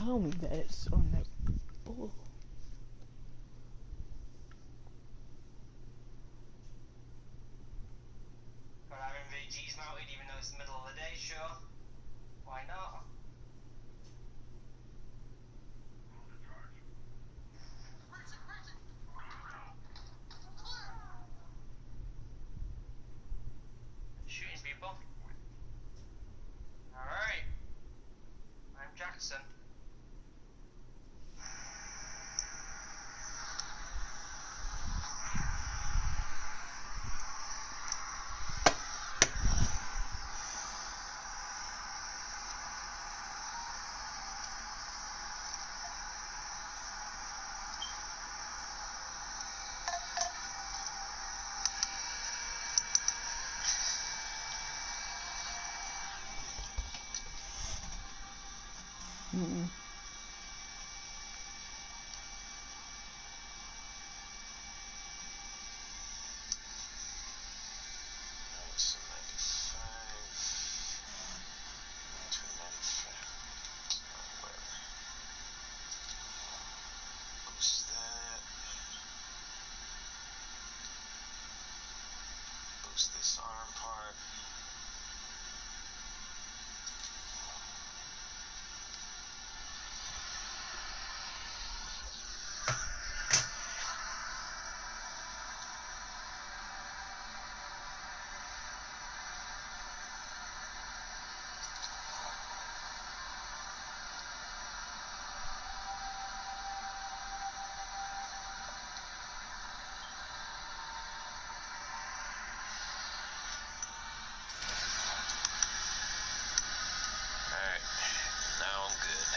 tell me that it's on that bull. Got having VGs mounted even though it's the middle of the day, sure. Why not? Shooting people. Alright. I'm Jackson. Mm-mm. Boost this arm part. Alright, now I'm good.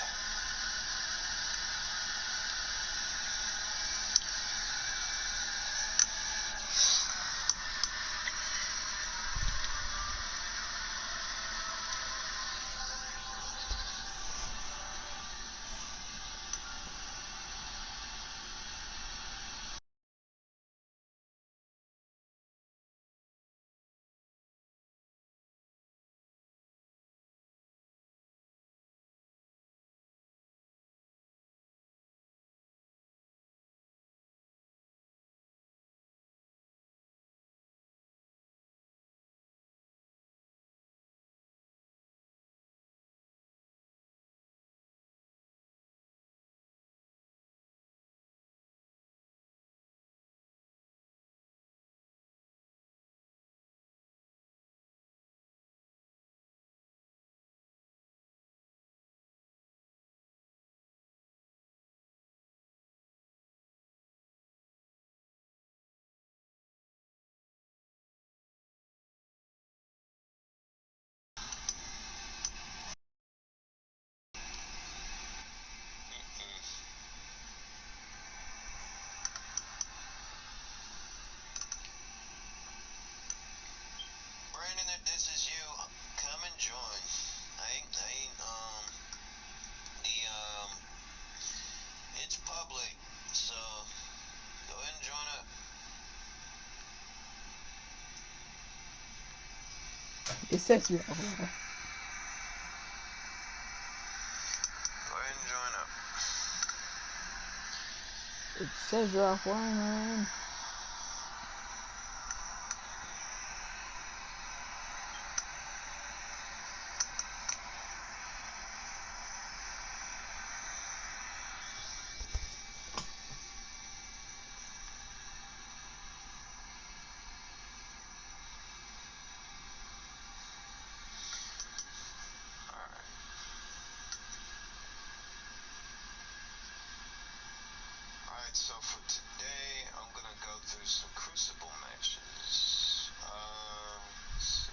Brandon, if this is you, come and join. It's public, so go ahead and join up. It says you're offline. Go ahead and join up. It says you're offline, man. Alright, so for today, I'm gonna go through some Crucible matches. Let's see.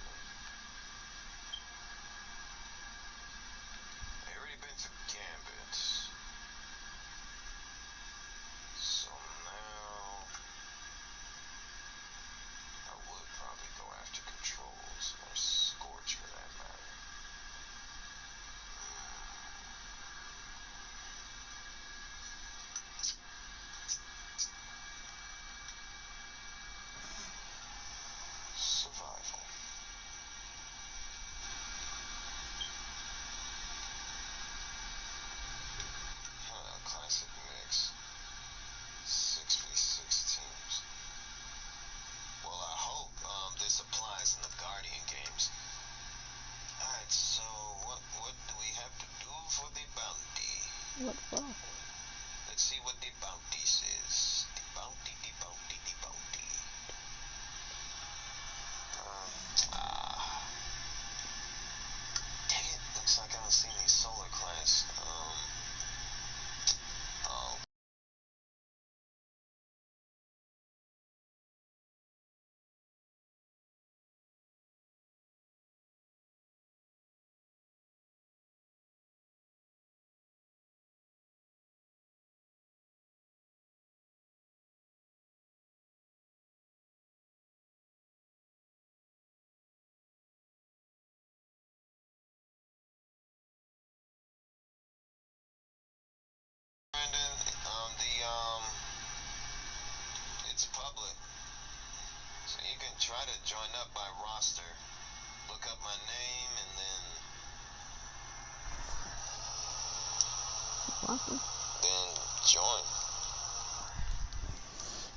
I already been through Gambit. So now, I would probably go after Controls, or Scorch for that matter. Survival. So you can try to join up by roster. Look up my name and then join.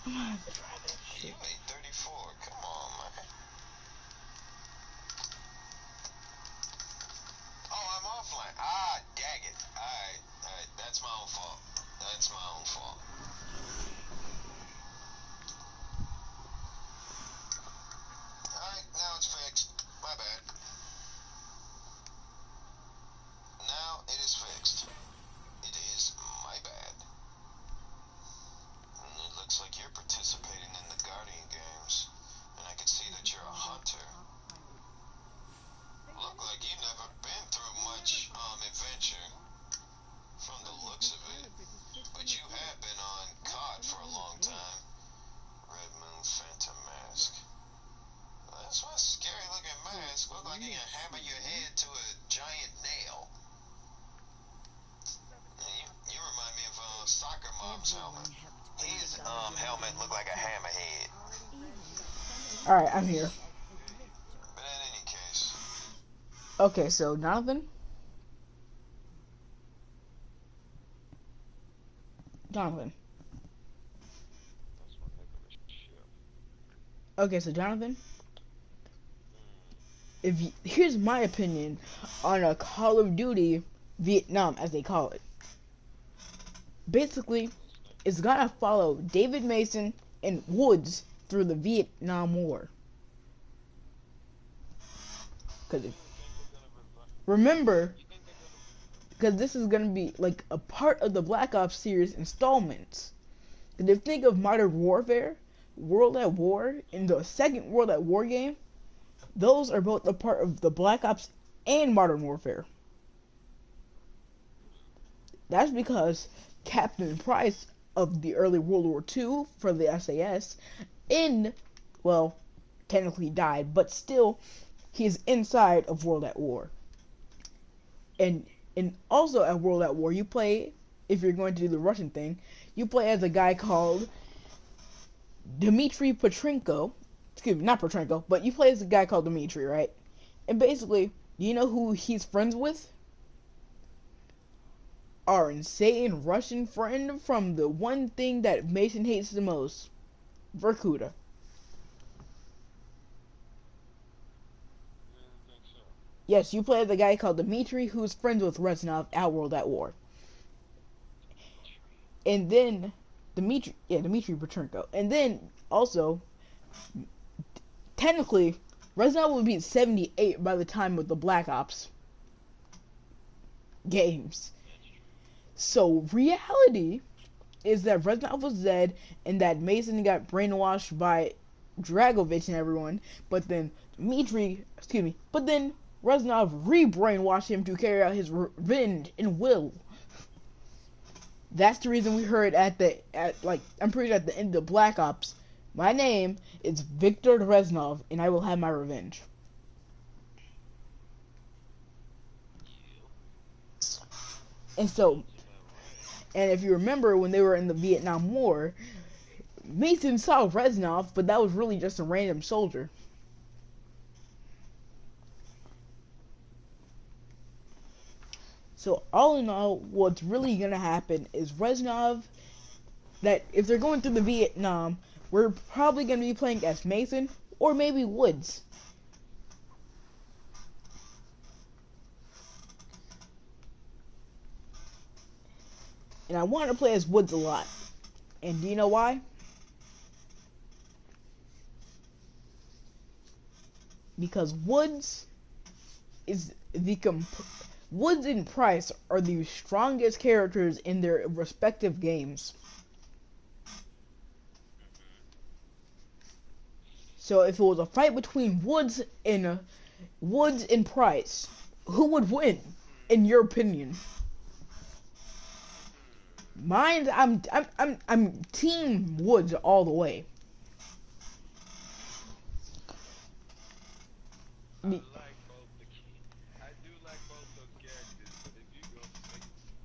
I'm gonna have to try that You shit. 834. Come on, man. Oh, I'm offline. Ah, dag it. Alright. That's my own fault. That's my own fault. Alright, now it's fixed. My bad. Now it is fixed. It is my bad. And it looks like you're participating in the Guardian games. And I can see that you're a hunter. Look like you've never been through much adventure from the looks of it. But you have been on COD for a long time. Red Moon Phantom Mask. That's one scary looking mask. Look like you can hammer your head to a giant nail. You remind me of Soccer Mom's helmet. His helmet looked like a hammerhead. Alright, I'm here. But in any case, Okay, so Jonathan. Jonathan. that's one heck of a ship. Okay, so Jonathan. Here's my opinion on a Call of Duty Vietnam, as they call it. Basically, it's gonna follow David Mason and Woods through the Vietnam War. Cause remember, because this is gonna be like a part of the Black Ops series installments. Because if you think of Modern Warfare, World at War, and the second World at War game, those are both a part of the Black Ops and Modern Warfare. That's because Captain Price of the early World War II for the SAS, well, technically died, but still, he's inside of World at War. And also at World at War, you play, if you're going to do the Russian thing, you play as a guy called Dmitry Petrenko. Excuse me, not Petrenko, but you play as a guy called Dmitry, right? And basically, you know who he's friends with? Our insane Russian friend from the one thing that Mason hates the most, Verkuda. Yes, you play the guy called Dmitry, who's friends with Reznov at World at War. And then Dmitry Petrenko. And then also, technically, Reznov would be 78 by the time of the Black Ops games. So reality is that Reznov was dead and that Mason got brainwashed by Dragovich and everyone, but then Reznov re-brainwashed him to carry out his revenge and will. That's the reason we heard I'm pretty sure at the end of Black Ops, my name is Viktor Reznov and I will have my revenge. And so, and if you remember when they were in the Vietnam War, Mason saw Reznov, but that was really just a random soldier. So all in all, what's really gonna happen is Reznov, that if they're going through the Vietnam, we're probably gonna be playing as Mason or maybe Woods. And I want to play as Woods a lot. And do you know why? Because Woods and Price are the strongest characters in their respective games. So if it was a fight between Woods and Price, who would win, in your opinion? Mine, I'm Team Woods all the way. I like both I do like both those characters, but if you're gonna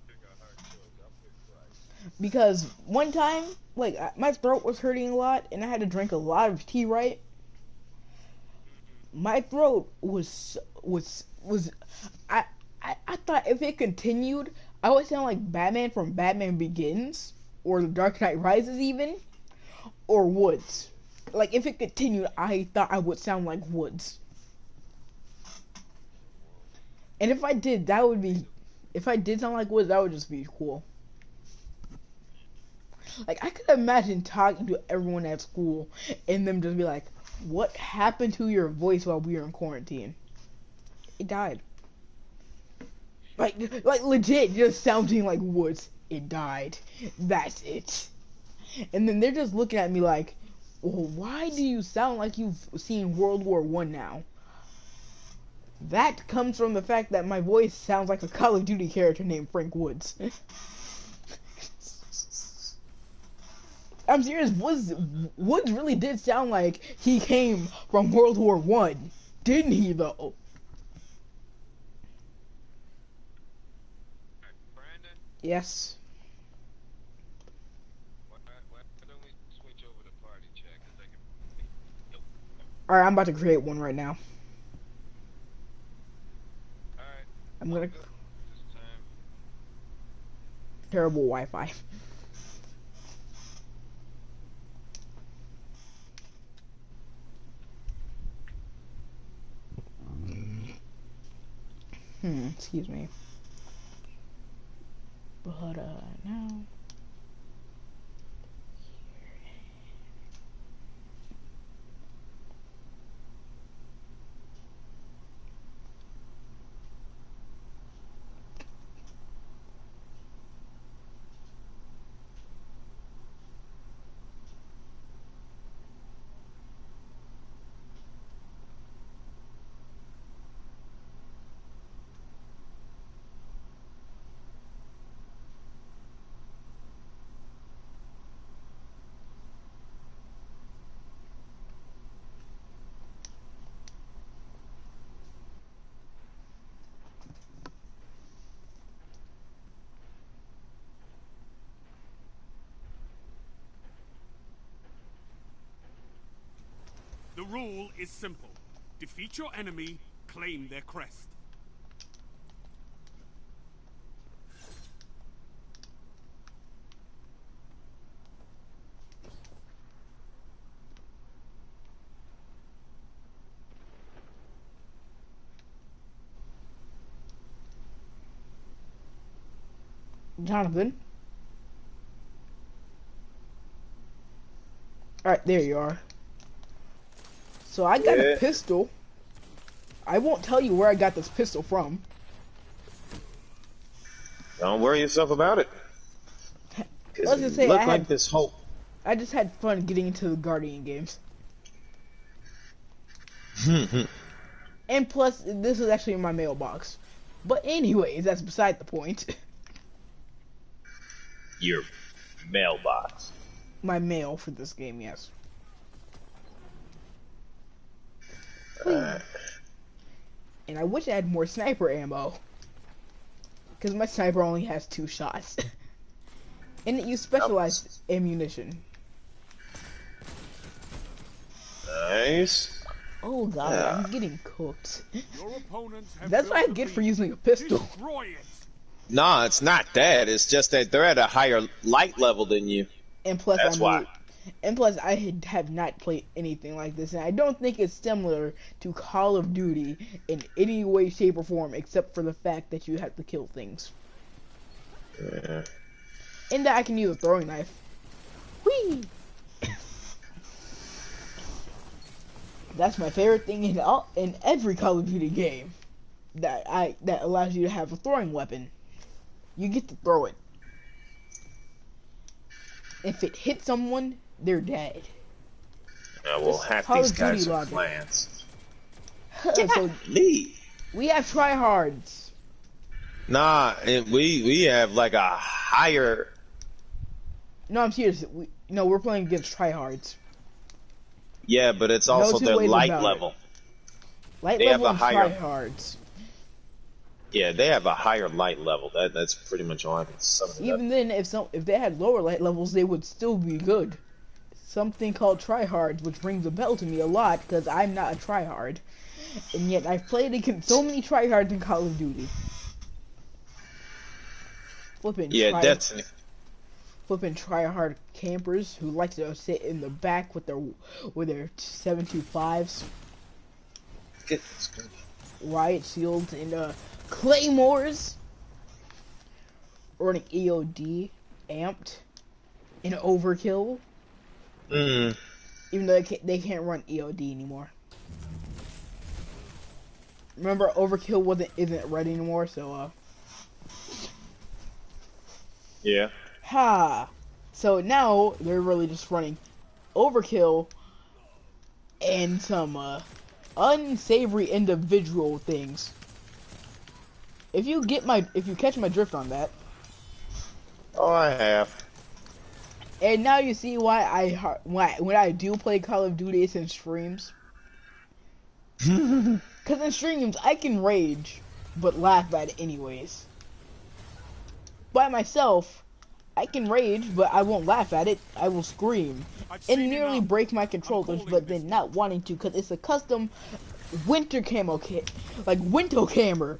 pick a hard choice, I'll pick Price. Because one time, my throat was hurting a lot, and I had to drink a lot of tea, right? My throat was I thought if it continued, I would sound like Batman from Batman Begins or The Dark Knight Rises even or Woods. Like if it continued, I thought I would sound like Woods. And if I did, that would be if I did sound like Woods, that would just be cool. Like I could imagine talking to everyone at school and them just be like, "What happened to your voice while we were in quarantine?" It died. Like legit, just sounding like Woods. It died. That's it. And then they're just looking at me like, "Well, why do you sound like you've seen World War One now?" That comes from the fact that my voice sounds like a Call of Duty character named Frank Woods. I'm serious. Woods really did sound like he came from World War One, didn't he? Though. Brandon, Yes. why don't we switch over to party chat? Cause I can. Yo. All right, I'm about to create one right now. All right. I'm gonna This time. terrible Wi-Fi. Excuse me. But now. The rule is simple. Defeat your enemy, claim their crest. Jonathan. Alright, there you are. So I got a pistol. I won't tell you where I got this pistol from. Don't worry yourself about it. Let's just say I just had fun getting into the Guardian games. And plus, this was actually in my mailbox. But anyways, that's beside the point. Your mailbox. My mail for this game, yes. And I wish I had more sniper ammo. Because my sniper only has 2 shots. And it used specialized ammunition. Nice. Oh god, Yeah. I'm getting cooked. Your opponents have That's what I built get the for lead. using a pistol. Destroy it. No, it's not that. It's just that they're at a higher light level than you. And plus, That's why. And plus, I have not played anything like this, and I don't think it's similar to Call of Duty in any way, shape, or form, except for the fact that you have to kill things. Yeah. And that I can use a throwing knife. Whee! That's my favorite thing in every Call of Duty game. That allows you to have a throwing weapon. You get to throw it. If it hits someone, they're dead. Well, half Call these of guys Duty are logic. plants. So Me. we have tryhards. Nah, we have like a higher. No, I'm serious. We're playing against tryhards. Yeah, but it's No also two their ways light about it. level. Light They have level a and higher- tryhards. Yeah, they have a higher light level. That's pretty much all I can sum it up. Even then, if they had lower light levels, they would still be good. something called tryhards, which rings a bell to me a lot because I'm not a tryhard, and yet I've played against so many tryhards in Call of Duty. Flipping Yeah, that's flipping tryhard campers who like to sit in the back with their 725s, riot shields, and claymores, running EOD, amped, and overkill. Even though they can't run EOD anymore. Remember, overkill isn't red anymore, so yeah. ha. So now they're really just running overkill and some unsavory individual things. If you catch my drift on that. Oh, I have. And now you see why when I do play Call of Duty, it's in streams. Because in streams, I can rage, but laugh at it anyways. By myself, I can rage, but I won't laugh at it. I will scream. And nearly break my controllers, but then not wanting to, because it's a custom winter camo kit. Like, winter camera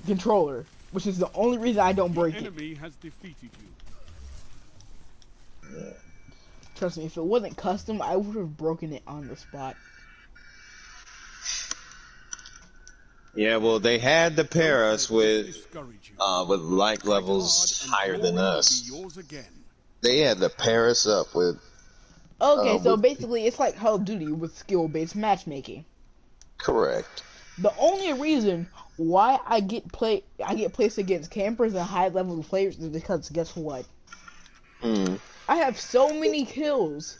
controller. Which is the only reason I don't break it. Enemy has defeated you. Trust me, if it wasn't custom, I would have broken it on the spot. Yeah, well, they had to pair us with like levels higher than us. They had to pair us up with. Okay, so basically, it's like Call of Duty with skill-based matchmaking. Correct. The only reason why I get placed against campers and high-level players is because guess what? I have so many kills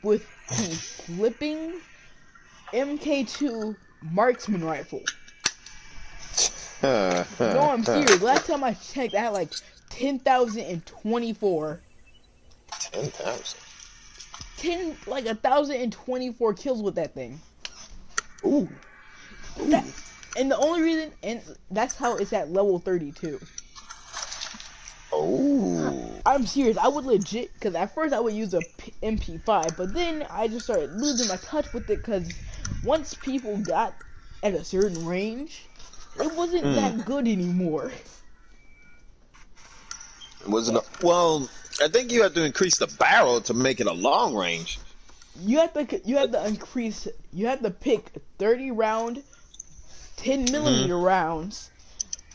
with the flipping MK2 marksman rifle. No, I'm serious. Last time I checked, I had like 10,024. 10,000. Like 1,024 kills with that thing. Ooh. And the only reason, and that's how it's at level 32. Oh. I'm serious. I would legit, because at first I would use a MP5, but then I just started losing my touch with it, because once people got at a certain range, it wasn't that good anymore. Well, I think you have to increase the barrel to make it a long range. You have to pick 30 round, 10 millimeter rounds.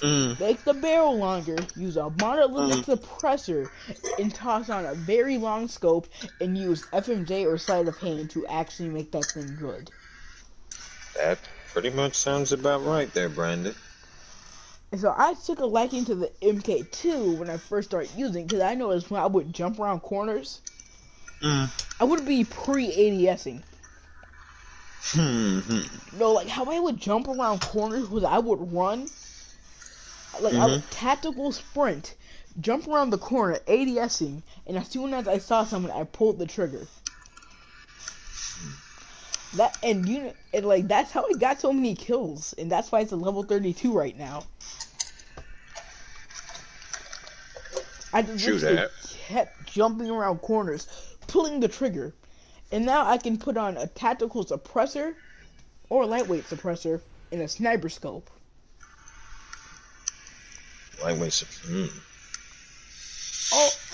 Make the barrel longer, use a monolithic suppressor, and toss on a very long scope, and use FMJ or sleight of hand to actually make that thing good. That pretty much sounds about right there, Brandon. And so I took a liking to the MK2 when I first started using, because I noticed when I would jump around corners, I would be pre-ADSing. No, like how I would jump around corners was I would run, like I would tactical sprint, jump around the corner, ADSing, and as soon as I saw someone, I pulled the trigger. That's how I got so many kills, and that's why it's a level 32 right now. I just kept jumping around corners, pulling the trigger, and now I can put on a tactical suppressor or a lightweight suppressor and a sniper scope.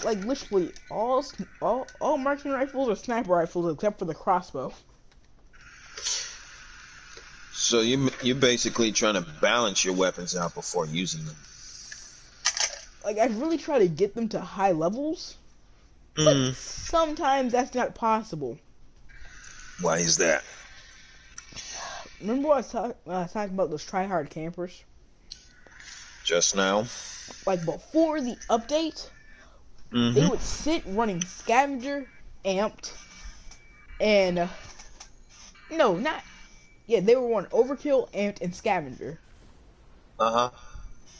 Literally all marksman rifles are sniper rifles except for the crossbow. So you're basically trying to balance your weapons out before using them. Like, I really try to get them to high levels, but sometimes that's not possible. Why is that? Remember what I was talking about those tryhard campers? Just now? Like, before the update, they would sit running scavenger, amped, and, they were running overkill, amped, and scavenger.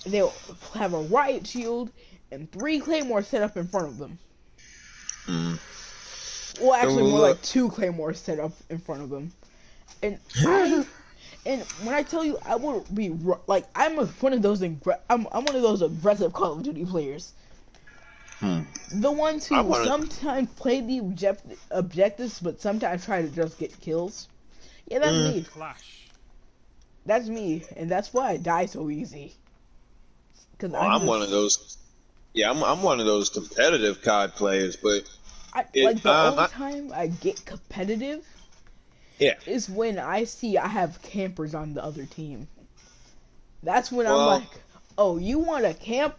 They'll have a riot shield and 3 claymores set up in front of them. Well, actually, more like 2 claymores set up in front of them. And when I tell you, I would be like, I'm one of those aggressive Call of Duty players. Hmm. The ones I who wanna. sometimes play the objectives, but sometimes try to just get kills. Yeah, that's Mm, me. Clash. That's me, and that's why I die so easy. Cause well, I'm I'm one just, of those. Yeah, I'm one of those competitive COD players, but I it like the only time I get competitive yeah. is when I see I have campers on the other team. That's when I'm Well, like, oh, you want to camp?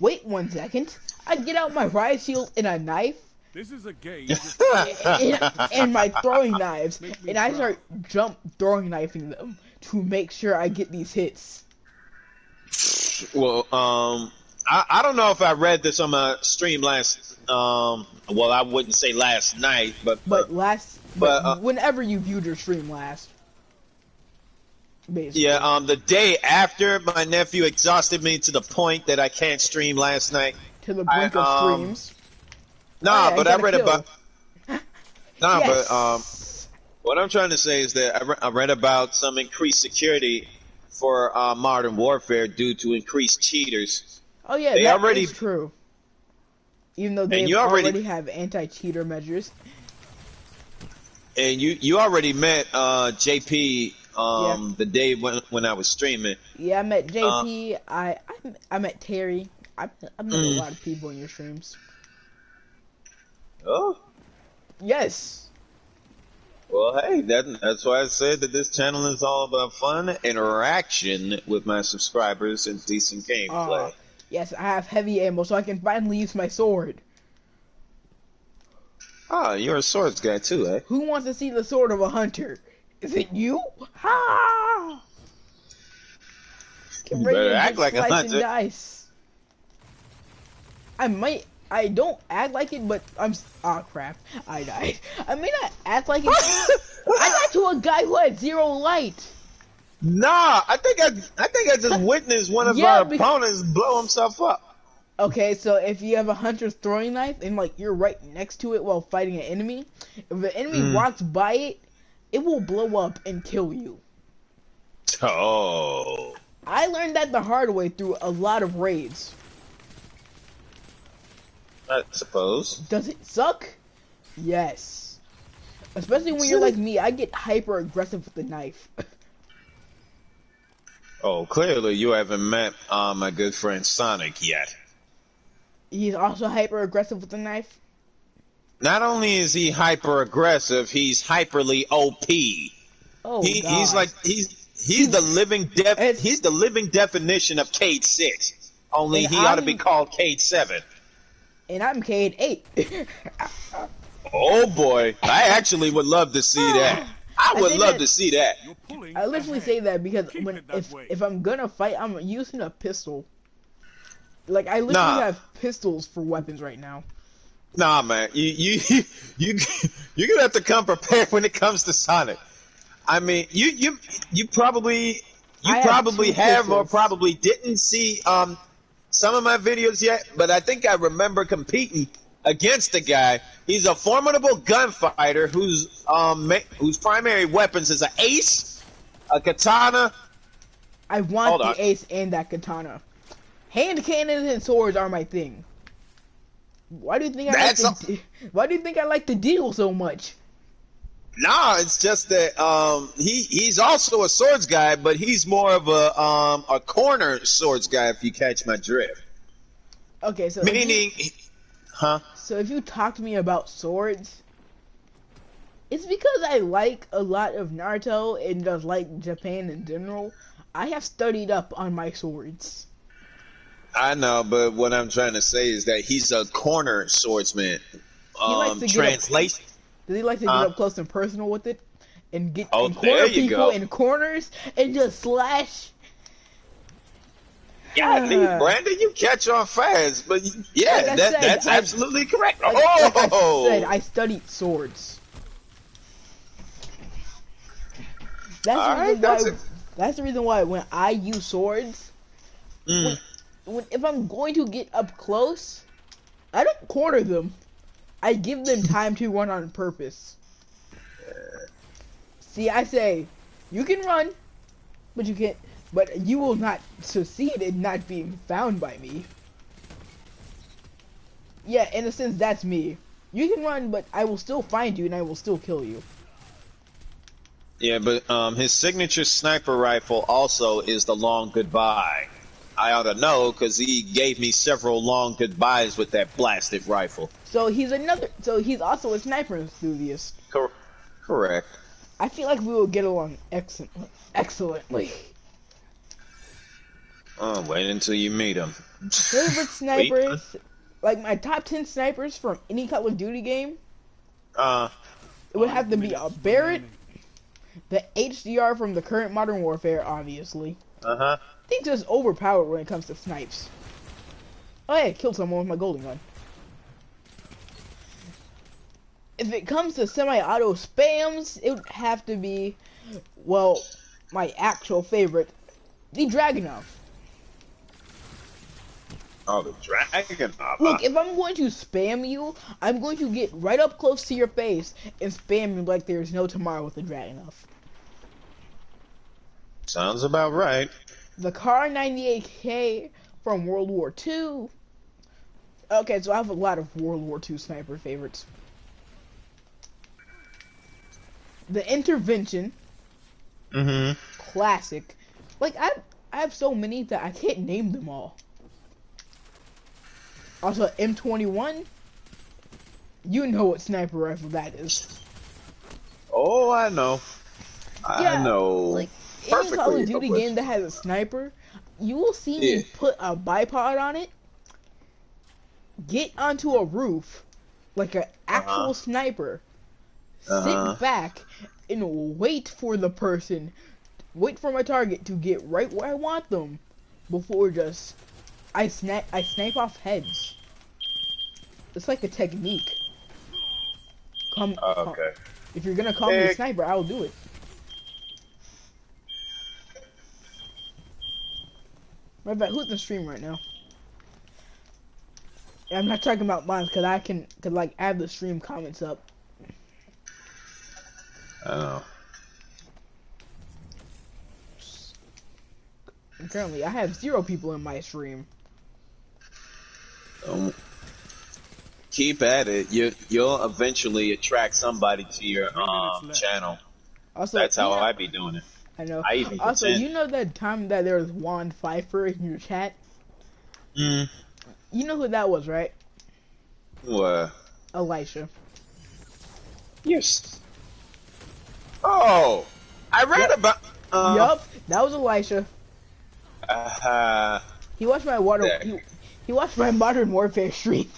Wait 1 second. I get out my riot shield and a knife This is a game. Just and my throwing knives, make me and I proud. start throwing knifing them to make sure I get these hits. well, I don't know if I read this on my stream last. Well, I wouldn't say last night, But but whenever you viewed your stream last, basically. yeah, the day after my nephew exhausted me to the point that I can't stream last night. To the I brink of streams. Oh nah, yeah, I but I got a read kill. about nah, but Yes. what I'm trying to say is that I read about some increased security for Modern Warfare due to increased cheaters. Oh yeah, They that already is true. Even though and they you already already have anti-cheater measures. and you already met JP Yeah. the day when I was streaming. Yeah, I met Uh, JP. I met Terry. I met a mm, lot of people in your streams. oh. Yes. Well, hey, that's why I said that this channel is all about fun, interaction with my subscribers, and decent gameplay. Yes, I have heavy ammo, so I can finally use my sword. Ah, you're a swords guy too, eh? Who wants to see the sword of a hunter? Is it you? Ha! Get You ready better to act get like a sliced and hunter. dice. I don't act like it, but oh crap, I died. I may not act like it. I got to a guy who had 0 light. Nah, I think I just witnessed one of Yeah, our opponents blow himself up. Okay, so if you have a hunter's throwing knife and like you're right next to it while fighting an enemy, if the enemy walks by it, it will blow up and kill you. Oh, I learned that the hard way through a lot of raids. I suppose. Does it suck? Yes. Especially when you're like me, I get hyper aggressive with the knife. Oh, clearly you haven't met my good friend Sonic yet. He's also hyper aggressive with the knife. Not only is he hyper aggressive, he's hyperly OP. Oh God. He's like he's the living It's- he's the living definition of Cade 6. Only And he ought to I'm- be called Cade 7. And I'm Cade 8. Oh boy, I actually would love to see that. I would say love that- to see that. You're pulling I literally ahead. say that because Keep it that way. if I'm gonna fight, I'm using a pistol. Like I literally Nah. have pistols for weapons right now. Nah, man, you you're gonna have to come prepared when it comes to Sonic. I mean, you probably I have two have or pistols. probably didn't see some of my videos yet, but I think I remember competing against a guy. He's a formidable gunfighter whose primary weapons is an ace, a katana. I want Hold the on. ace and that katana. Hand cannons and swords are my thing. Why do you think Why do you think I like the deal so much? Nah, it's just that he's also a swords guy, but he's more of a corner swords guy if you catch my drift. Okay, so Meaning, huh? so if you talk to me about swords, it's because I like a lot of Naruto and just like Japan in general. I have studied up on my swords. I know, but what I'm trying to say is that he's a corner swordsman. likes to get Translation. Does he like to get up close and personal with it? And get Oh, and corner there you people go. in corners and just slash? Yeah, Brandon, you catch on fast, but yeah, Like I said, that's absolutely correct. Like I said, I studied swords. That's the Alright, reason why. That's the reason why when I use swords, Mm. if I'm going to get up close, I don't corner them. I give them time to run on purpose. See, I say, you can run, but you can't. But you will not succeed in not being found by me. Yeah, in a sense, that's me. You can run, but I will still find you and I will still kill you. Yeah, but his signature sniper rifle also is the long goodbye. I ought to know because he gave me several long goodbyes with that blasted rifle. So he's also a sniper enthusiast. Correct. I feel like we will get along excellently. Oh, wait until you meet him. Favorite snipers, like my top 10 snipers from any Call of Duty game, it would have to be a Barrett, the HDR from the current Modern Warfare, obviously. Uh-huh. I think just overpowered when it comes to snipes. Oh yeah, killed someone with my golden gun. If it comes to semi-auto spams, it would have to be, well, my actual favorite, the Dragunov. Oh, the dragon. Look, if I'm going to spam you, I'm going to get right up close to your face and spam you like there's no tomorrow with the Dragunov. Sounds about right. The Car 98K from World War II. Okay, so I have a lot of World War II sniper favorites. The Intervention. Mm-hmm. Classic. Like, I have so many that I can't name them all. Also, M21. You know what sniper rifle that is. Oh, I know. I know. Like, any Call of Duty game that has a sniper, you will see me put a bipod on it, get onto a roof, like an actual sniper, sit back, and wait for the person, wait for my target to get right where I want them, before just, I snipe off heads. It's like a technique. Okay. If you're gonna call me a sniper, I will do it. Right back, who's in the stream right now? Yeah, I'm not talking about mine because I could like add the stream comments up. Oh. Currently, I have 0 people in my stream. Keep at it. You'll eventually attract somebody to your channel. Also, that's how I be doing it. I know. I even also, you know that time that there was Juan Pfeiffer in your chat? Mm. You know who that was, right? What? Elisha. Yes. Oh, I read about. Yup, that was Elisha. He watched my He watched my Modern Warfare stream.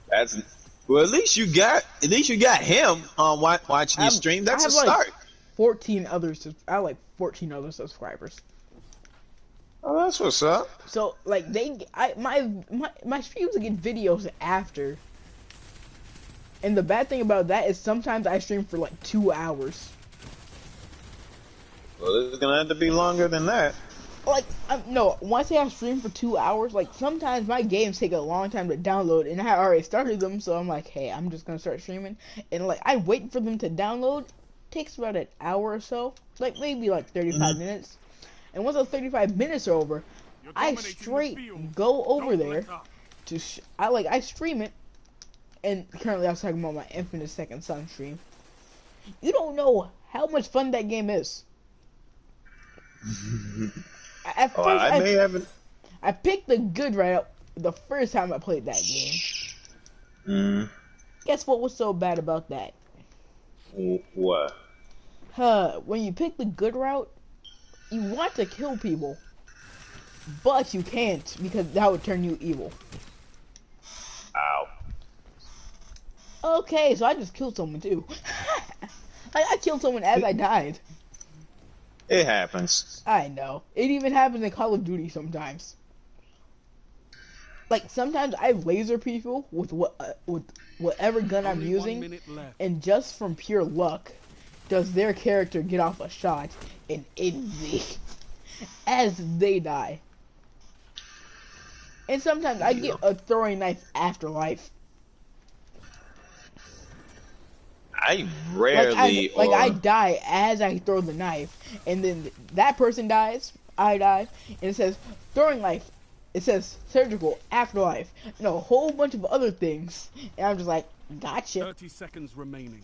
That's well. At least you got him on watching your stream. That's a start. Like 14 others. I have like 14 other subscribers. Oh, that's what's up. So like my streams get videos after. And the bad thing about that is sometimes I stream for like 2 hours. Well, it's gonna have to be longer than that. Like, no, once I have streamed for 2 hours, like, sometimes my games take a long time to download, and I already started them, so I'm like, hey, I'm just gonna start streaming. And, like, I wait for them to download. It takes about an hour or so. Like, maybe, like, 35 minutes. And once those 35 minutes are over, I straight go over there to, I stream it. And currently I was talking about my Infinite Second Son stream. You don't know how much fun that game is. At first, I picked the good route the first time I played that game. Guess what was so bad about that? What? When you pick the good route, you want to kill people, but you can't because that would turn you evil. Ow. Okay, so I just killed someone too. I killed someone as I died. It happens. I know. It even happens in Call of Duty sometimes. Like, sometimes I laser people with whatever gun I'm using, and just from pure luck, does their character get off a shot and end me as they die. And sometimes I get a throwing knife afterlife. I rarely I die as I throw the knife, and then that person dies, I die, and it says throwing knife it says surgical, afterlife, and a whole bunch of other things. And I'm just like, gotcha. 30 seconds remaining.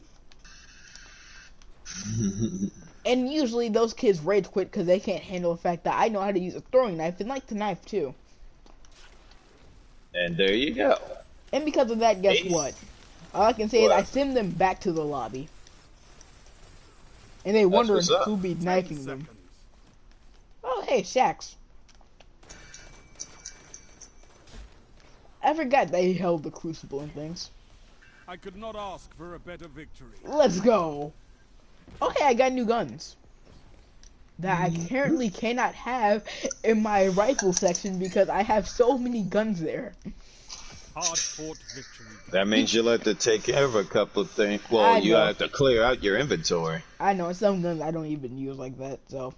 And usually those kids rage quit because they can't handle the fact that I know how to use a throwing knife and like the knife too. And there you go. And because of that, guess what? All I can say is I send them back to the lobby. And they wonder what's up. who'll be 10 knifing them. seconds. Oh, hey, Shax. I forgot they held the crucible and things. I could not ask for a better victory. Let's go. Okay, I got new guns. That I currently cannot have in my rifle section because I have so many guns there. Hard fought victory. That means you'll have to take care of a couple of things. I Well, you know. have to clear out your inventory. I know, some guns I don't even use like that, so.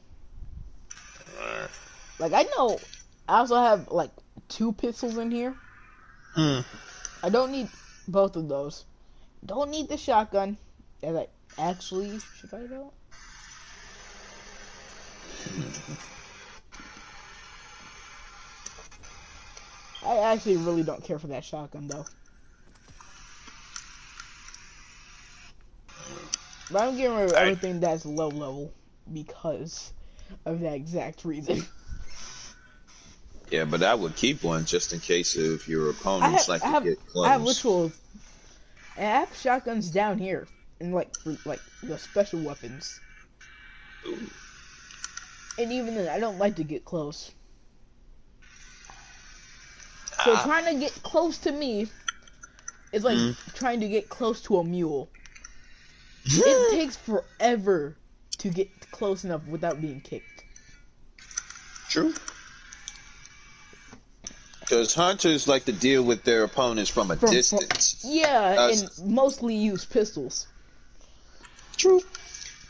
Like, I know, I also have, like, 2 pistols in here. I don't need both of those. Don't need the shotgun. And I actually, should I though? I actually really don't care for that shotgun though. But I'm getting rid of everything that's low level because of that exact reason. Yeah, but I would keep one just in case if your opponents get close. I have literal, and I have shotguns down here, and like for like the special weapons. Ooh. And even then, I don't like to get close. So trying to get close to me is like trying to get close to a mule. It takes forever to get close enough without being kicked. True. Because hunters like to deal with their opponents from a distance. Yeah, and mostly use pistols. True.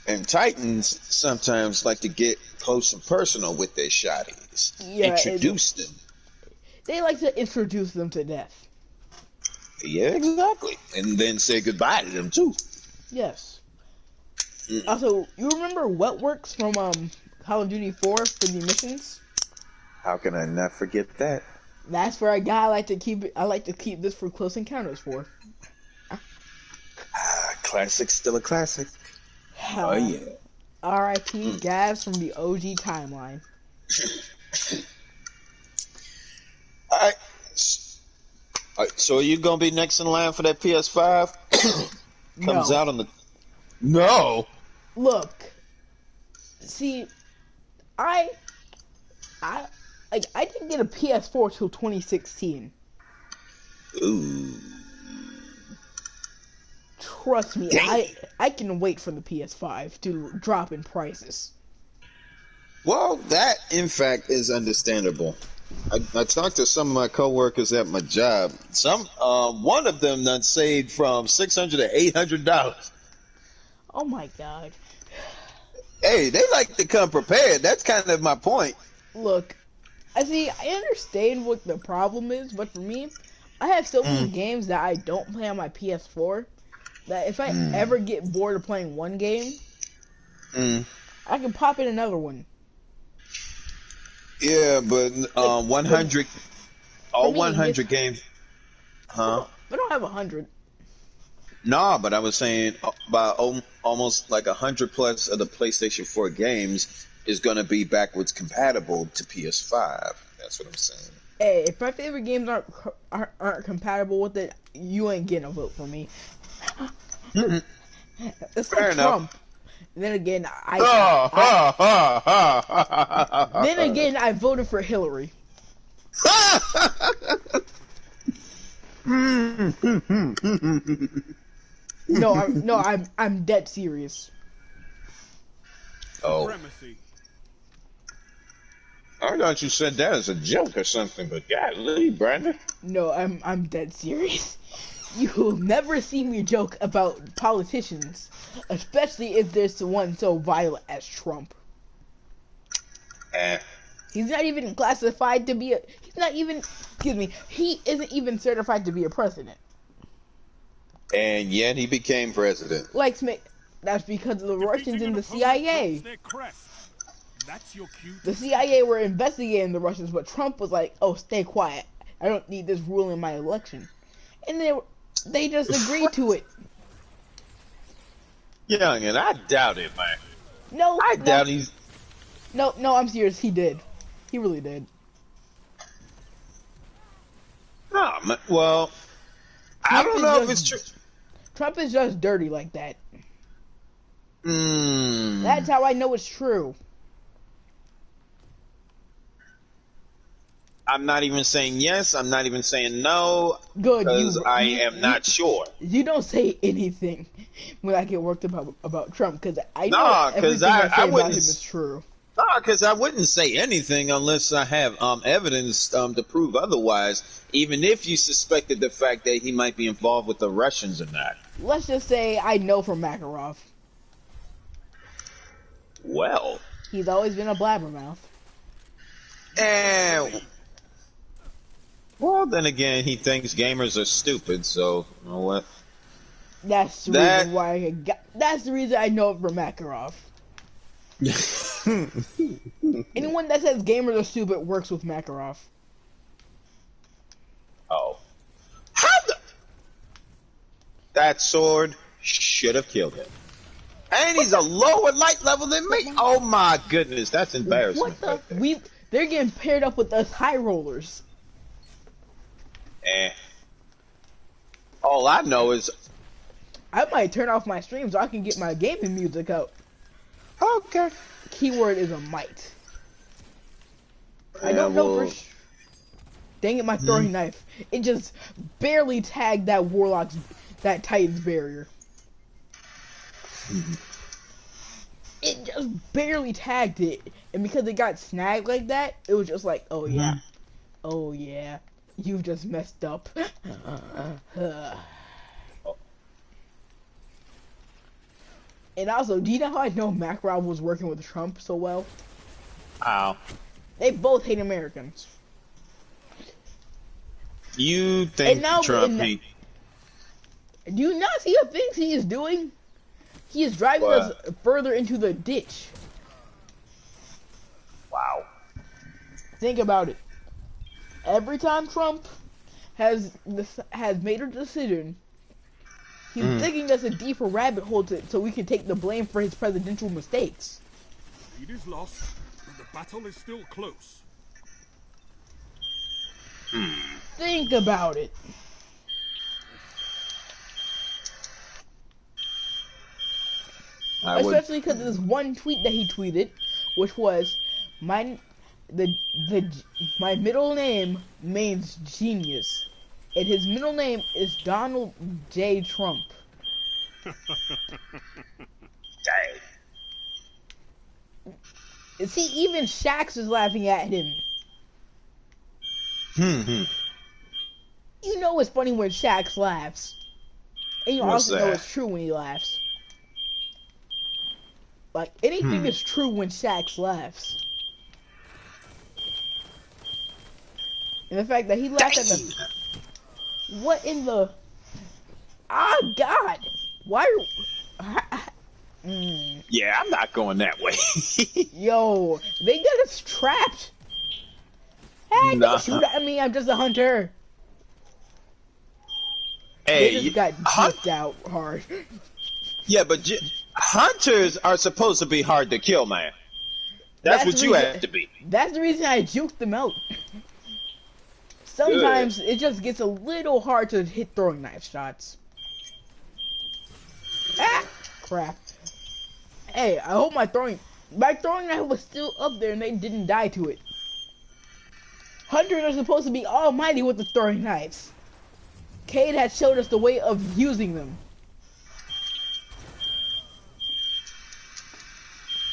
And Titans sometimes like to get close and personal with their shotties. Yeah, introduce them. They like to introduce them to death. Yeah, exactly. And then say goodbye to them too. Yes. Also, you remember Wetworks from Call of Duty 4 for the missions? How can I not forget that? That's for a guy I like to keep. I like to keep this for close encounters for. Classic, still a classic. Oh yeah. R.I.P. Guys from the OG timeline. Alright. So are you gonna be next in line for that PS5? Comes out on the. No. Look. See, I didn't get a PS4 till 2016. Ooh. Trust me, Dang. I can wait for the PS5 to drop in prices. Well, that in fact is understandable. I talked to some of my coworkers at my job. One of them done saved from $600 to $800. Oh my god. Hey, they like to come prepared. That's kind of my point. Look, I understand what the problem is, but for me, I have so many games that I don't play on my PS4 that if I ever get bored of playing one game, I can pop in another one. Yeah, but 100, all me, 100 games, huh? I don't have 100. No, but I was saying about almost like 100 plus of the PlayStation 4 games is going to be backwards compatible to PS5. That's what I'm saying. Hey, if my favorite games aren't compatible with it, you ain't getting a vote from me. It's Fair like enough. Trump. Then again, I voted for Hillary. I'm dead serious. Oh, Supremacy. I thought you said that as a joke or something, but golly, Brandon. No, I'm dead serious. You'll never see me joke about politicians, especially if there's one so violent as Trump. He's not even classified to be he isn't even certified to be a president. And yet he became president. That's because of the Russians in the CIA. That's your cue. The CIA were investigating the Russians, but Trump was like, "Oh, stay quiet. I don't need this ruling my election," and they just agreed to it. Young, and I doubt it, man. No, I no, doubt he's. no, no. I'm serious. He did. He really did. No, man, well, I Trump don't is know if just- it's true. Trump is just dirty like that. Mm. That's how I know it's true. I'm not even saying yes. I'm not even saying no. Good, Because I you- am not sure. You don't say anything when I get worked up about Trump, because I know Nah, 'cause everything I I say about wouldn't him s- is true. No, because I wouldn't say anything unless I have evidence to prove otherwise. Even if you suspected the fact that he might be involved with the Russians or not. Let's just say I know from Makarov. Well, He's always been a blabbermouth. and well, then again, he thinks gamers are stupid. So you know what? That's the That- reason why I got. That's the reason I know it from Makarov. Anyone that says gamers are stupid works with Makarov. Oh, how the? That sword should have killed him. And he's a lower light level than me. Oh my goodness, that's embarrassing. What the? They're getting paired up with us high rollers. All I know is I might turn off my stream so I can get my gaming music out. okay. Keyword is a might. I don't know for sure. Dang it, my throwing knife. It just barely tagged that that Titan's barrier. It just barely tagged it. And because it got snagged like that, it was just like, oh yeah. Oh yeah. You've just messed up. And also, do you know how I know Makarov was working with Trump so well? Ow. They both hate Americans. You think And now Trump in the- hate? Do you not see the things he is doing? He is driving us further into the ditch. Wow. Think about it. Every time Trump has made a decision, he's digging us a deeper rabbit hole so we can take the blame for his presidential mistakes. Lead is lost, but the battle is still close. Think about it. I would. Especially because of this one tweet that he tweeted, which was, my middle name means genius, and his middle name is Donald J. Trump. Dang. See, even Shax is laughing at him. You know it's funny when Shax laughs. And you What's also know that? it's true when he laughs. Like, anything is true when Shax laughs. And the fact that he laughed at the... What in the... Ah, God! Why are... Yeah, I'm not going that way. Yo, they got us trapped. Hey, Nah. don't shoot at me, I'm just a hunter. Hey, They just got hun- juked out hard. yeah, but hunters are supposed to be hard to kill, man. That's what the you reason- have to be. That's the reason I juked them out. Sometimes it just gets a little hard to hit throwing knife shots. Ah! Crap. Hey, I hope my throwing knife was still up there and they didn't die to it. Hunters are supposed to be almighty with the throwing knives. Cade has showed us the way of using them.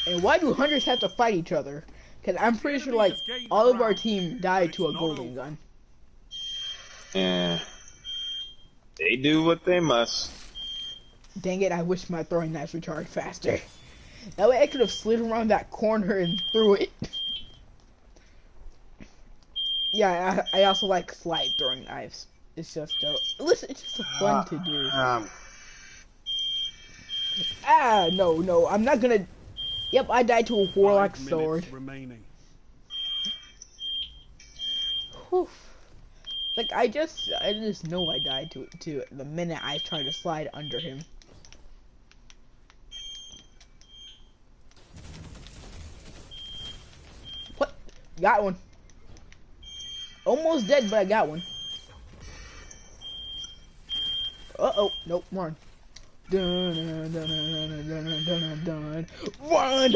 And why do hunters have to fight each other? Because I'm pretty sure, like, all of our team died to a golden gun. Yeah. They do what they must. Dang it, I wish my throwing knives would charge faster. That way I could have slid around that corner and threw it. Yeah, I also like slide throwing knives. It's just, listen, it's just fun to do. No, I'm not gonna... Yep, I died to a warlock 5 sword. minutes remaining. Whew. Like I just know I died to it the minute I tried to slide under him. What? Got one. Almost dead, but I got one. Uh-oh. Nope, run. Dun, dun, dun, dun, dun, dun, dun, dun. Run!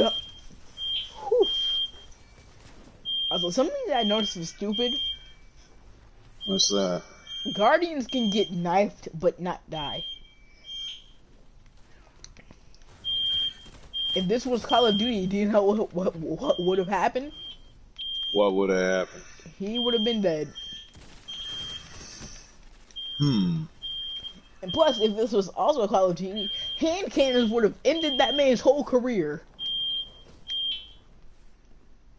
Whew. Also, something that I noticed is stupid. What's that? Guardians can get knifed, but not die. If this was Call of Duty, do you know what would have happened? What would have happened? He would have been dead. Hmm. And plus, if this was also Call of Duty, hand cannons would have ended that man's whole career.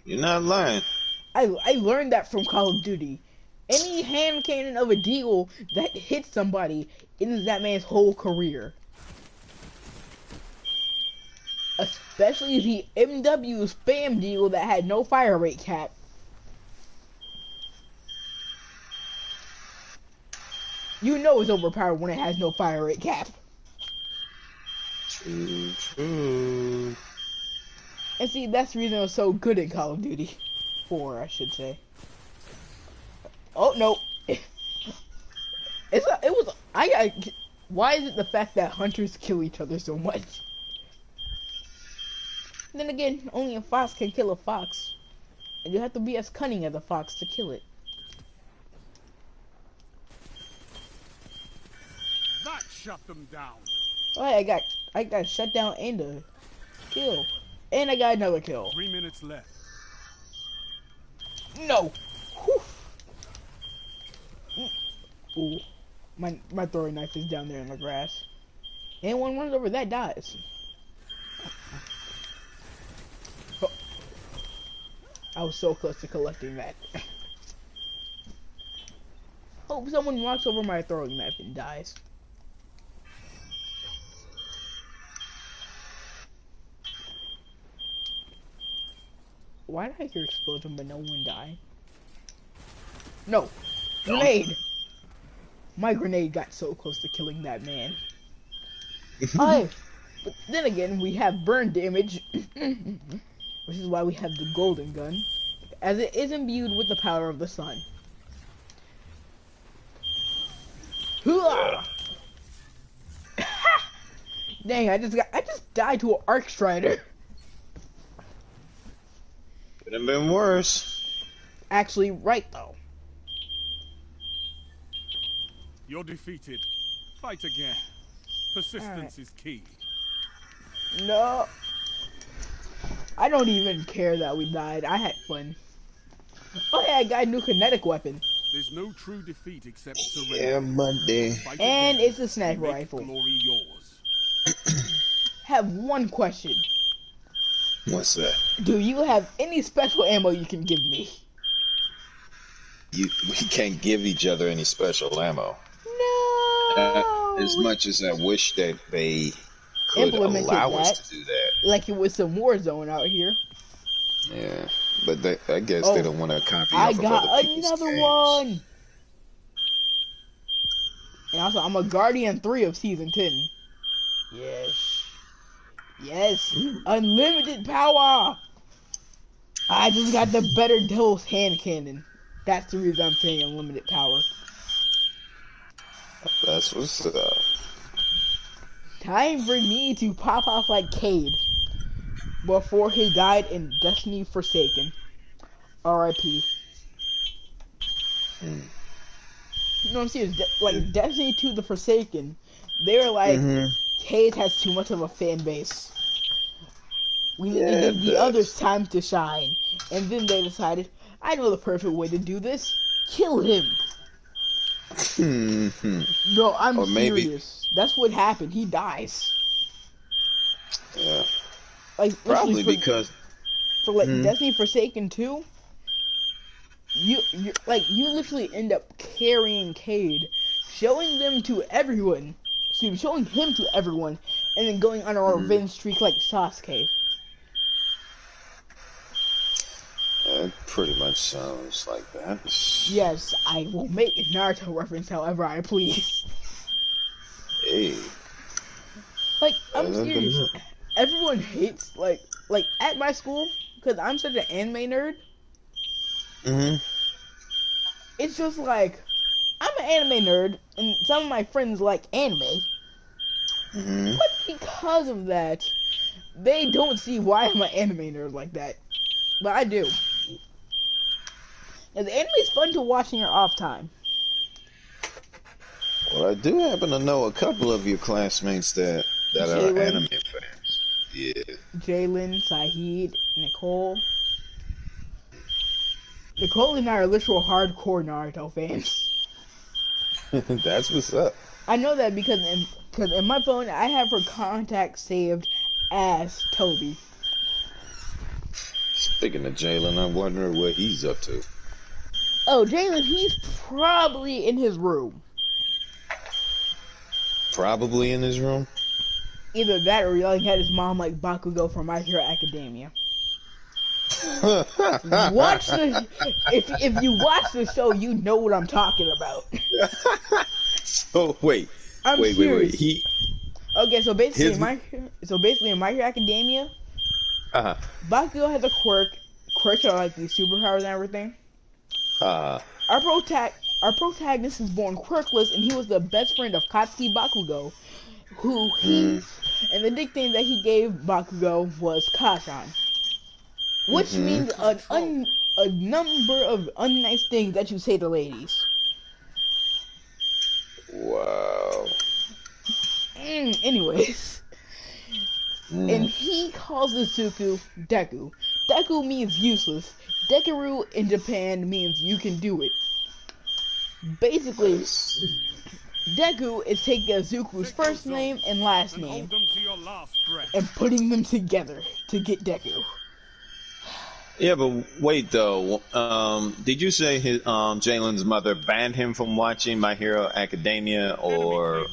You're not lying. I learned that from Call of Duty. Any hand cannon of a deagle that hits somebody ends that man's whole career. Especially the MW spam deagle that had no fire rate cap. You know it's overpowered when it has no fire rate cap. True, true. And see, that's the reason it was so good in Call of Duty 4, I should say. Oh no, why is it the fact that hunters kill each other so much? Then again, only a fox can kill a fox, and you have to be as cunning as a fox to kill it. That shut them down. Oh, I got shut down and a kill, and I got another kill. 3 minutes left. No. Whew. Ooh, my throwing knife is down there in the grass. Anyone runs over that dies. Oh. I was so close to collecting that. Hope someone walks over my throwing knife and dies. Why did I hear explosion but no one died? No. Grenade! My grenade got so close to killing that man. But then again, we have burn damage, which is why we have the golden gun, as it is imbued with the power of the sun. Dang, I just died to an arc strider. Could have been worse. Actually, right though. You're defeated. Fight again. Persistence is key. No. I don't even care that we died. I had fun. Oh yeah, I got a new kinetic weapon. There's no true defeat except surrender. Yeah, buddy. Fight And again. it's a sniper Make rifle. Glory yours. Have one question. What's that? Do you have any special ammo you can give me? We can't give each other any special ammo. No. As much as I wish that they could Implemented allow that. us to do that. Like it was some Warzone out here. Yeah, but I guess they don't want to copy I off of got other people's another games. one. And also, I'm a Guardian 3 of Season 10. Yes. Yes. Unlimited power. I just got the better dose hand cannon. That's the reason I'm saying unlimited power. That's what's up. Time for me to pop off like Cade before he died in Destiny Forsaken. R.I.P. You know what I'm saying? Like Destiny 2 The Forsaken, they were like, Cade has too much of a fan base. We need to give the others time to shine. And then they decided, I know the perfect way to do this. Kill him. No, I'm serious. That's what happened. He dies. Yeah. Like Probably for, because for like Destiny Forsaken 2, you literally end up carrying Cade, showing him to everyone, and then going on a revenge streak like Sasuke. It pretty much sounds like that. Yes, I will make a Naruto reference however I please. Hey. Like, I'm Better than serious. that. Everyone hates, like at my school, because I'm such an anime nerd, Mhm. it's just like, I'm an anime nerd, and some of my friends like anime, Mhm. but because of that, they don't see why I'm an anime nerd like that. But I do. And the anime's fun to watch in your off time. Well, I do happen to know a couple of your classmates that are Jalen, anime fans. Yeah. Jalen, Saeed, Nicole. Nicole and I are literal hardcore Naruto fans. That's what's up. I know that because in my phone I have her contact saved as Toby. Speaking of Jalen, I wonder what he's up to. Oh, Jalen, he's probably in his room. Probably in his room. Either that or yelling at his mom like Bakugo from My Hero Academia. Watch the if you watch the show, you know what I'm talking about. So wait, I'm wait. serious. He Okay, so basically, his in My Hero Academia, uh Bakugo has a quirk. Quirks are like these superpowers and everything. uh Our protagonist is born quirkless, and he was the best friend of Katsuki Bakugo, and the nickname that he gave Bakugo was Kashan, which means a number of unnice things that you say to ladies. wow. Anyways. And he calls Izuku Deku. Deku means useless. Dekiru in Japan means you can do it. Basically, Deku is taking Izuku's first name and last name Hold them to your last breath. and putting them together to get Deku. Yeah, but wait though. Did you say his Jalen's mother banned him from watching My Hero Academia, or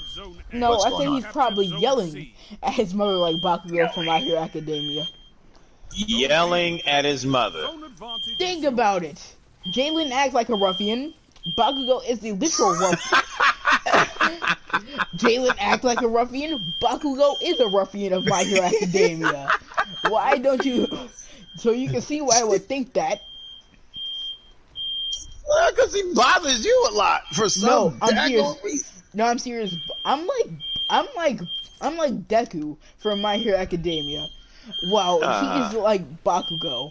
No, what's I going say on? he's probably yelling at his mother like Bakugo from My Hero Academia. Yelling at his mother? Think about it. Jalen acts like a ruffian. Bakugo is the literal ruffian. Jalen acts like a ruffian. Bakugo is a ruffian of My Hero Academia. Why don't you? So you can see why I would think that. Well, because he bothers you a lot for some No, I'm serious. daggone reason. No, I'm serious. I'm like Deku from My Hero Academia. Wow, he is like Bakugo,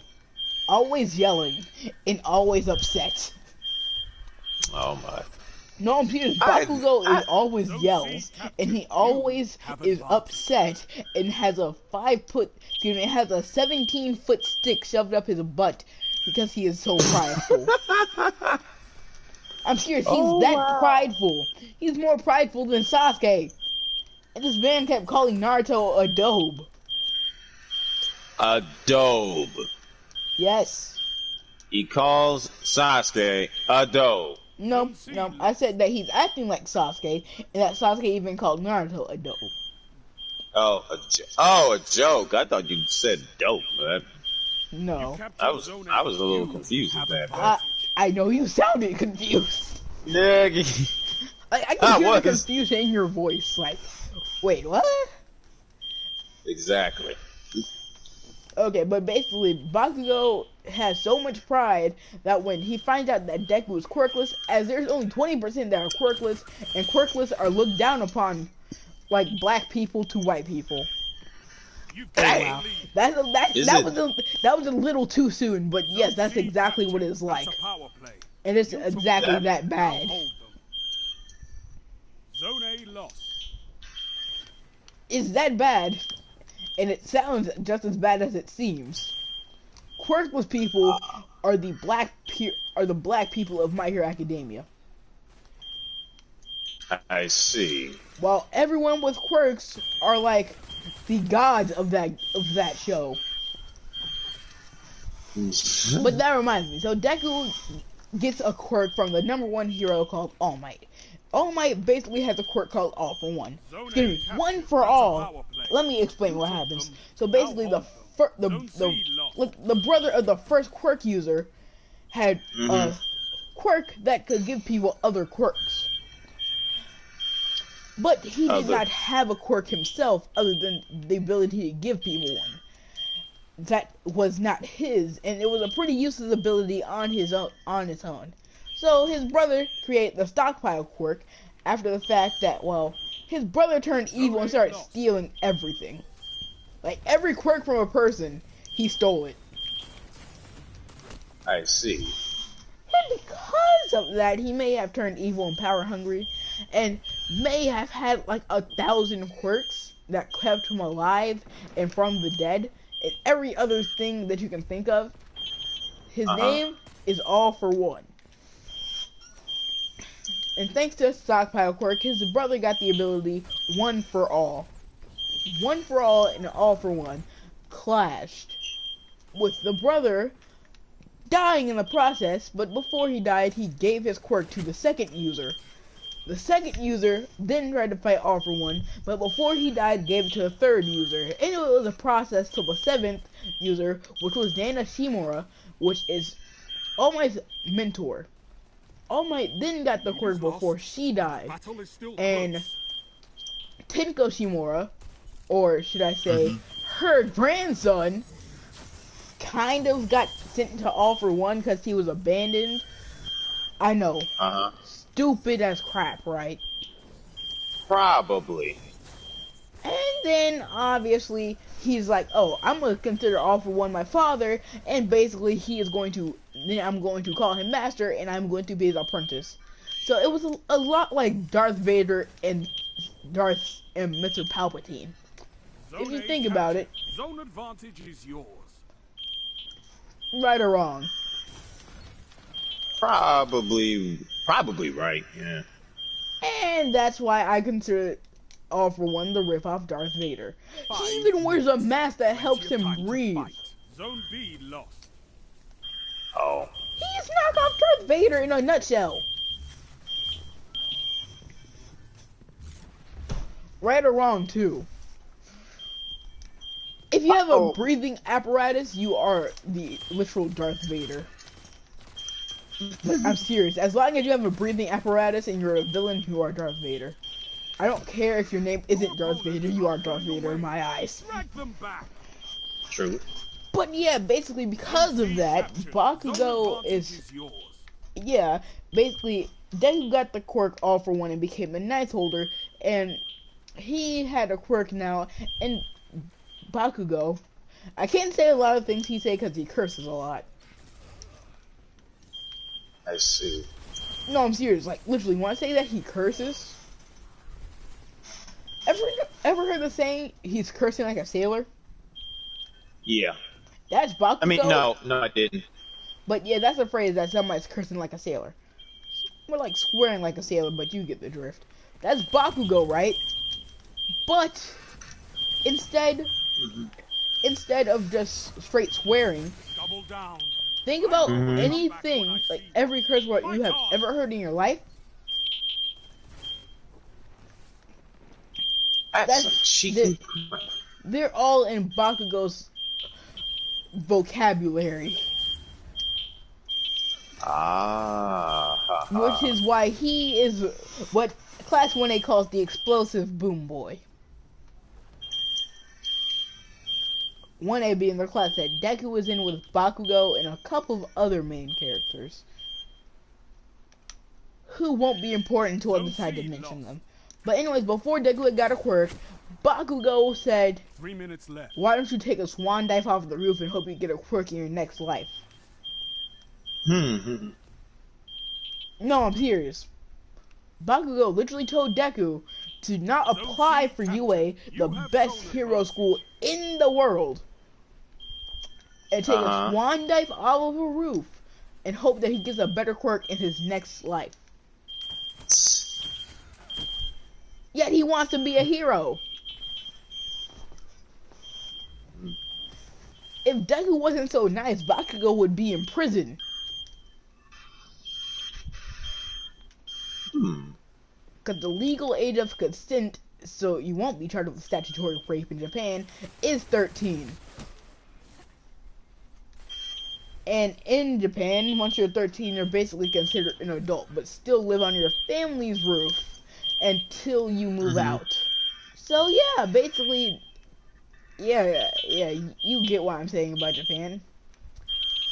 always yelling and always upset. Oh my. No, I'm serious. Bakugo is always yells and he always is upset and has a 17-foot stick shoved up his butt because he is so prideful. I'm serious. He's prideful. He's more prideful than Sasuke. And this man kept calling Naruto a dobe. A dobe. Yes. He calls Sasuke a dobe. No, I said that he's acting like Sasuke, and that Sasuke even called Naruto a dope. Oh, a joke. I thought you said dope, man. No. I was a little confused with that. I know you sounded confused. Nigga. I can hear the confusion in your voice. Like, wait, what? Exactly. Okay, but basically, Bakugo has so much pride that when he finds out that Deku is quirkless, as there's only 20% that are quirkless, and quirkless are looked down upon like black people to white people. Wow. That was a little too soon, but yes, that's exactly what it's like. And it's exactly that bad. Zone A lost. It's that bad, and it sounds just as bad as it seems. Quirkless people are the black people of My Hero Academia. I see. While everyone with quirks are like the gods of that show. But that reminds me. So Deku gets a quirk from the #1 hero called All Might. All Might basically has a quirk called All for One. Excuse me, One for All. Let me explain what happens. So basically, the Zone C lost. like the brother of the first quirk user had a quirk that could give people other quirks. But he did not have a quirk himself other than the ability to give people one. That was not his, and it was a pretty useless ability on its own. So his brother created the stockpile quirk after the fact that, well, his brother turned evil and started stealing everything. Like, every quirk from a person, he stole it. I see. And because of that, he may have turned evil and power hungry, and may have had like 1,000 quirks that kept him alive and from the dead, and every other thing that you can think of. His name is All for One. And thanks to stockpile quirk, his brother got the ability One for All. One for All and All for One clashed, with the brother dying in the process, but before he died, he gave his quirk to the second user. The second user then tried to fight All for One, but before he died, gave it to the third user. And it was a process till the seventh user, which was Dana Shimura, which is All Might's mentor. All Might then got the quirk before she died. Battle is still And close. Tenko Shimura, or should I say, her grandson, kind of got sent to All for One because he was abandoned. I know. Stupid as crap, right? Probably. And then, obviously, he's like, oh, I'm going to consider All for One my father, and basically he is going to, then I'm going to call him master, and I'm going to be his apprentice. So it was a lot like Darth Vader and Mr. Palpatine. If you think about it. Zone advantage is yours. Right or wrong? Probably right, yeah. And that's why I consider All for One the rip-off Darth Vader. He even wears a mask that helps him breathe. Zone B lost. Oh. He's knockoff Darth Vader in a nutshell. Right or wrong, too. If you have a breathing apparatus, you are the literal Darth Vader. Like, I'm serious. As long as you have a breathing apparatus and you're a villain, you are Darth Vader. I don't care if your name isn't Darth Vader, you are Darth Vader in my eyes. Drag them back. True. But yeah, basically because of that, Bakugo is... Yeah, basically, Deku got the quirk All for One and became a Knight Holder, and he had a quirk now, and Bakugo, I can't say a lot of things he said because he curses a lot. I see. No, I'm serious. Like, literally, when I say that he curses... Ever heard the saying, he's cursing like a sailor? Yeah. That's Bakugo. I mean, no, I didn't. But yeah, that's a phrase that somebody's cursing like a sailor. More like swearing like a sailor, but you get the drift. That's Bakugo, right? But, instead of just straight swearing, Double down. think about anything, like every curse word you have ever heard in your life. That's some cheeky. They're all in Bakugo's vocabulary. Which is why he is what Class 1A calls the explosive boom boy. 1A being the class that Deku is in with Bakugo and a couple of other main characters. Who won't be important until I decide to mention them. But anyways, before Deku had got a quirk, Bakugo said, 3 minutes left. why don't you take a swan dive off the roof and hope you get a quirk in your next life? No, I'm serious. Bakugo literally told Deku to not apply for UA, the best hero school in the world, and take a swan dive off of a roof and hope that he gets a better quirk in his next life. Yet he wants to be a hero. If Deku wasn't so nice, Bakugo would be in prison. Because the legal age of consent, so you won't be charged with statutory rape in Japan, is 13. And in Japan, once you're 13, you're basically considered an adult, but still live on your family's roof until you move out. So yeah, basically, yeah, you get what I'm saying about Japan.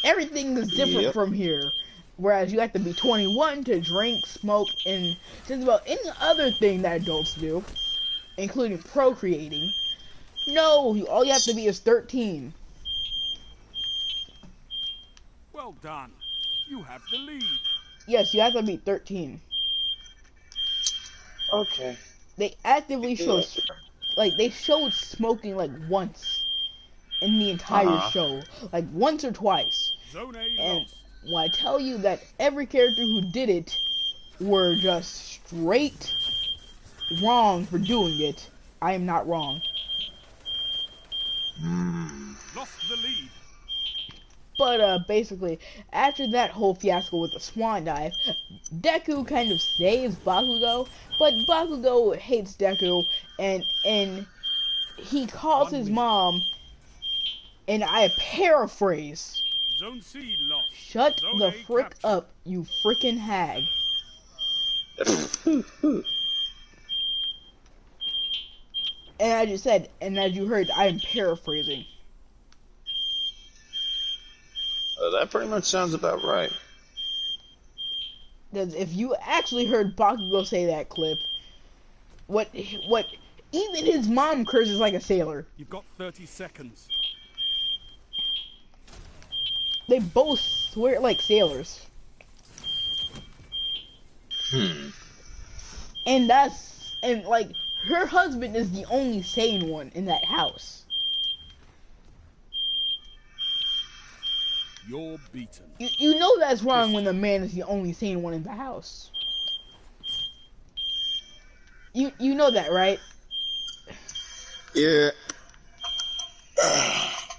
Everything is different Yep. from here. Whereas you have to be 21 to drink, smoke, and just about any other thing that adults do, including procreating. No, all you have to be is 13. Well done. You have the lead. Yes, you have to be 13. Okay. They actively show, Yeah. like, they showed smoking, like, once in the entire Uh-huh. show. Like, once or twice. Zone A And lost. when I tell you that every character who did it were just straight wrong for doing it, I am not wrong. Lost the lead. But basically, after that whole fiasco with the swan dive, Deku kind of saves Bakugo, but Bakugo hates Deku, and he calls 1 his minute. mom, and I paraphrase, Zone C lost. "Shut Zone the A frick captured. up, you frickin' hag." And as you said, and as you heard, I am paraphrasing. That pretty much sounds about right. Because if you actually heard Bakugo say that clip, what even his mom curses like a sailor. You've got 30 seconds. They both swear like sailors. And like her husband is the only sane one in that house. You're beaten. You know that's wrong when the man is the only sane one in the house. You know that, right? Yeah.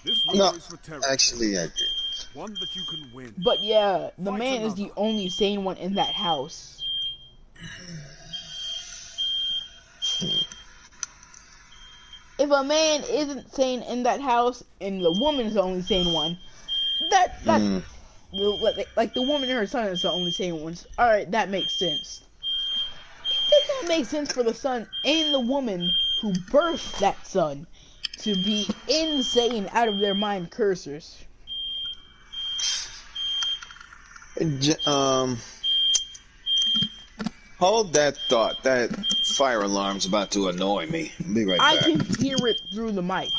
This war No, is for territory. actually, I did. One that you can win. But yeah, the Fight man is another. the only sane one in that house. If a man isn't sane in that house and the woman is the only sane one, that's like the woman and her son is the only sane ones. All right, that makes sense. It does not make sense for the son and the woman who birthed that son to be insane, out of their mind cursors. Hold that thought. That fire alarm's about to annoy me. Be right I back. can hear it through the mic.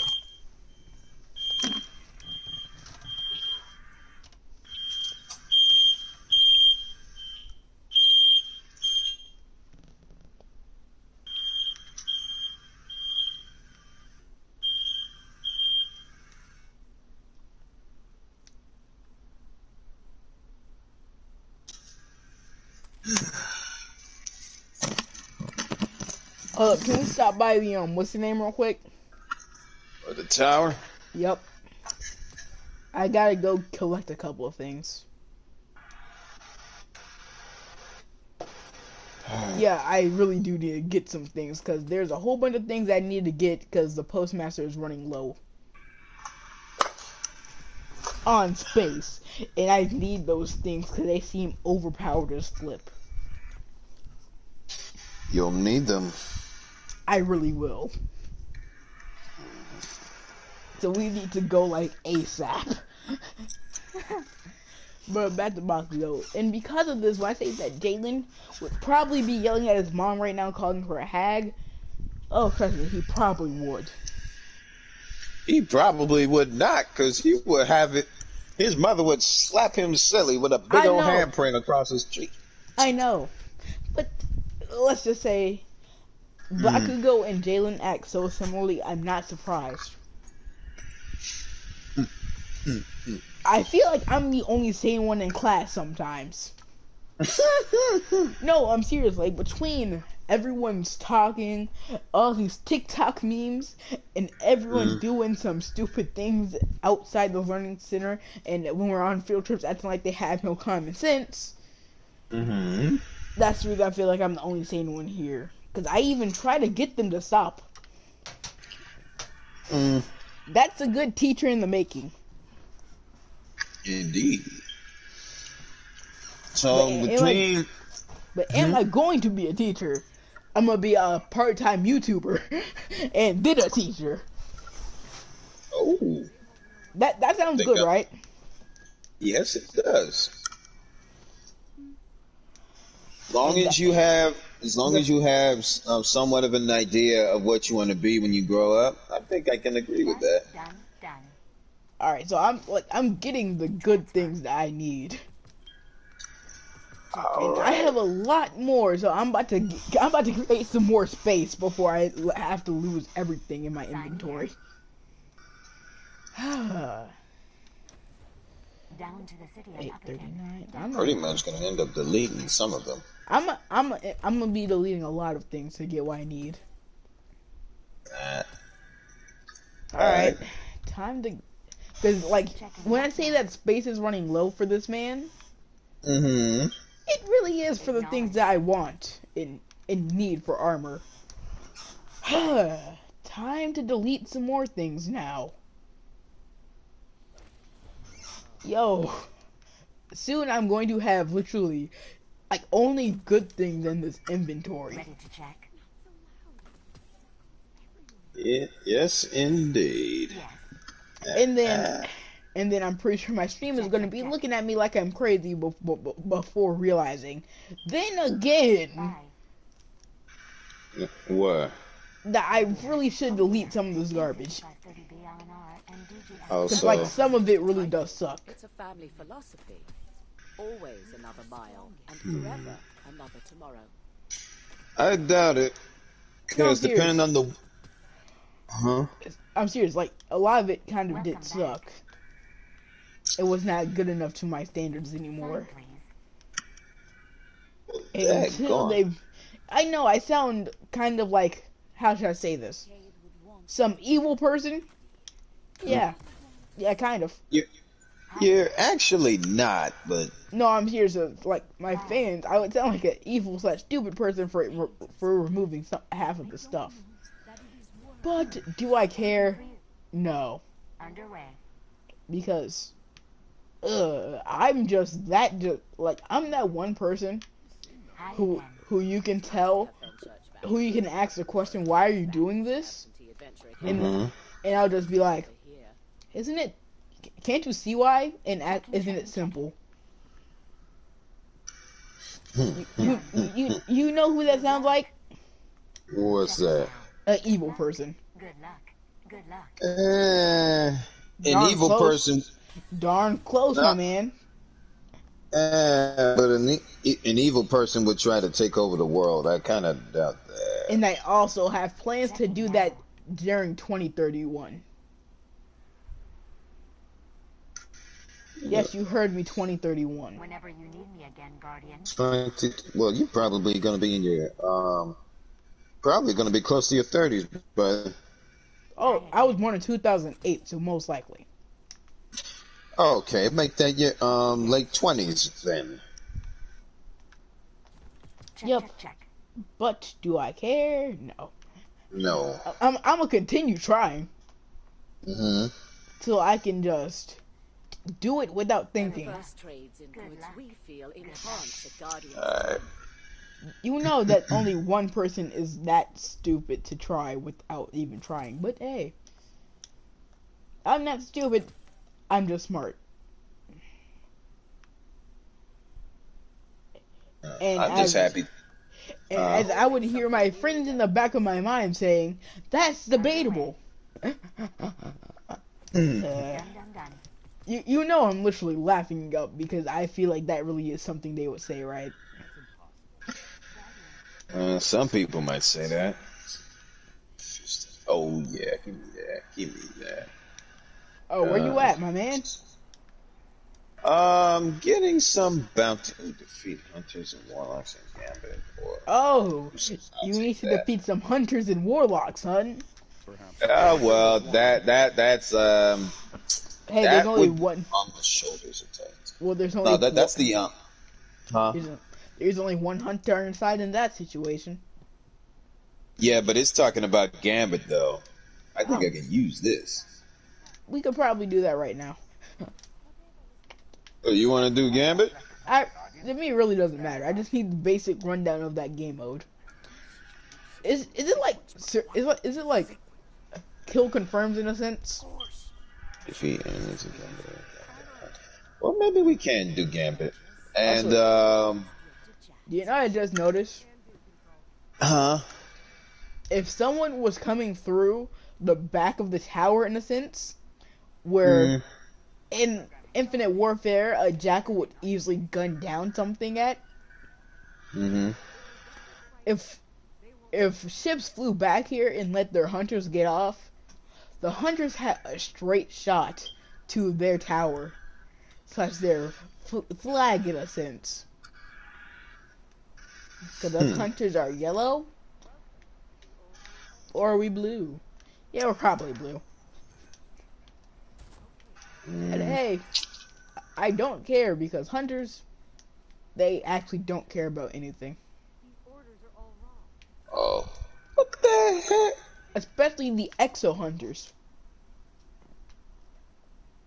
Can we stop by the what's the name real quick? The tower? Yep. I gotta go collect a couple of things. Yeah, I really do need to get some things, because there's a whole bunch of things I need to get because the postmaster is running low on space, and I need those things because they seem overpowered as flip. You'll need them. I really will. So we need to go like ASAP. But back to Bakugo. And because of this, when I say that Jalen would probably be yelling at his mom right now, calling her a hag, oh, trust me, he probably would. He probably would not, because he would have it. His mother would slap him silly with a big I old know. handprint across his cheek. I know. But let's just say Bakugo and Jalen act so similarly, I'm not surprised. I feel like I'm the only sane one in class sometimes. No, I'm serious. Like, between everyone's talking, all these TikTok memes, and everyone doing some stupid things outside the learning center, and when we're on field trips acting like they have no common sense, that's the reason I feel like I'm the only sane one here. Because I even try to get them to stop. That's a good teacher in the making. Indeed. But So between am I going to be a teacher? I'm gonna be a part-time YouTuber and then a teacher. oh, That sounds think good, right? yes, it does. And that, As long the as you have somewhat of an idea of what you want to be when you grow up, I think I can agree with that. Done. all right, so I'm getting the good things that I need, All and I right. have a lot more. So I'm about to create some more space before I have to lose everything in my inventory. Down to the city of 839. Pretty much gonna end up deleting some of them. I'm gonna be deleting a lot of things to get what I need. All right, Alright. time to, because like when I say that space is running low for this man, Mm-hmm. it really is for the things that I want in need for armor. Time to delete some more things now. Yo, soon I'm going to have literally like only good things in this inventory. Ready to check? Yes, indeed. Yes. And then I'm pretty sure my stream is going to be looking at me like I'm crazy before realizing. Then again, Bye. What? that I really should delete some of this garbage. 530 BLNR and DG Oh, Because so like some of it really does suck. It's a family philosophy. Always another mile, and forever another tomorrow. I doubt it. No, I'm Because depending on the I'm serious. Like a lot of it kind of did suck. It was not good enough to my standards anymore. please. Until they've, I know I sound kind of like, how should I say this? Some evil person? Yeah, kind of. You're actually not, but No, I'm serious. Like my fans, I would sound like an evil / stupid person for removing half of the stuff. But do I care? No, Underway. because I'm just that like I'm that one person Hi who again. you can tell, who you can ask the question, why are you doing this? And I'll just be like, isn't it? Can't you see why? And isn't it simple? You know who that sounds like? what's that? An evil person. Good luck. Good luck. An Darn evil close. person. Darn close, my man. But an evil person would try to take over the world. I kind of doubt that. And I also have plans to do that during 2031. Yes, you heard me, 2031. Whenever you need me again, Guardian. Well, you're probably going to be in your probably going to be close to your 30s, but Oh, I was born in 2008, so most likely. okay, make that your late 20s then. Check, Yep. check. But do I care? No. No. I'm gonna continue trying Mm-hmm. till I can just do it without thinking. First trades in goods luck. we feel enhance a guardian's Alright. You know that only one person is that stupid to try without even trying. But hey, I'm not stupid. I'm just smart. And I'm just happy. And as I would hear my friends in the back of my mind saying, "That's debatable." Done, done. You know I'm literally laughing up because I feel like that really is something they would say, right? Some people might say that. Oh yeah, give me that. Give me that. Oh, where you at, my man? Getting some bounty to defeat hunters and warlocks in Gambit. Or Oh, I'll you take need to that. defeat some hunters and warlocks, son. Oh well, that's Hey, that there's only would one. on the shoulders attacked. Well, there's only No, that's the huh? there's only one hunter inside in that situation. Yeah, but it's talking about Gambit though. I think Oh. I can use this. We could probably do that right now. Oh, you want to do Gambit? To me, it really doesn't matter. I just need the basic rundown of that game mode. Is it like is it like kill confirms in a sense? Defeat enemies in Gambit. Well, maybe we can do Gambit. And Also, you know, I just noticed huh? if someone was coming through the back of the tower in a sense, where in Infinite Warfare a jackal would easily gun down something at. If ships flew back here and let their hunters get off, the hunters had a straight shot to their tower, slash their flag in a sense. Because those hunters are yellow, or are we blue? Yeah, we're probably blue. And hey, I don't care because hunters, they actually don't care about anything. Oh, what the heck? Especially the exo hunters.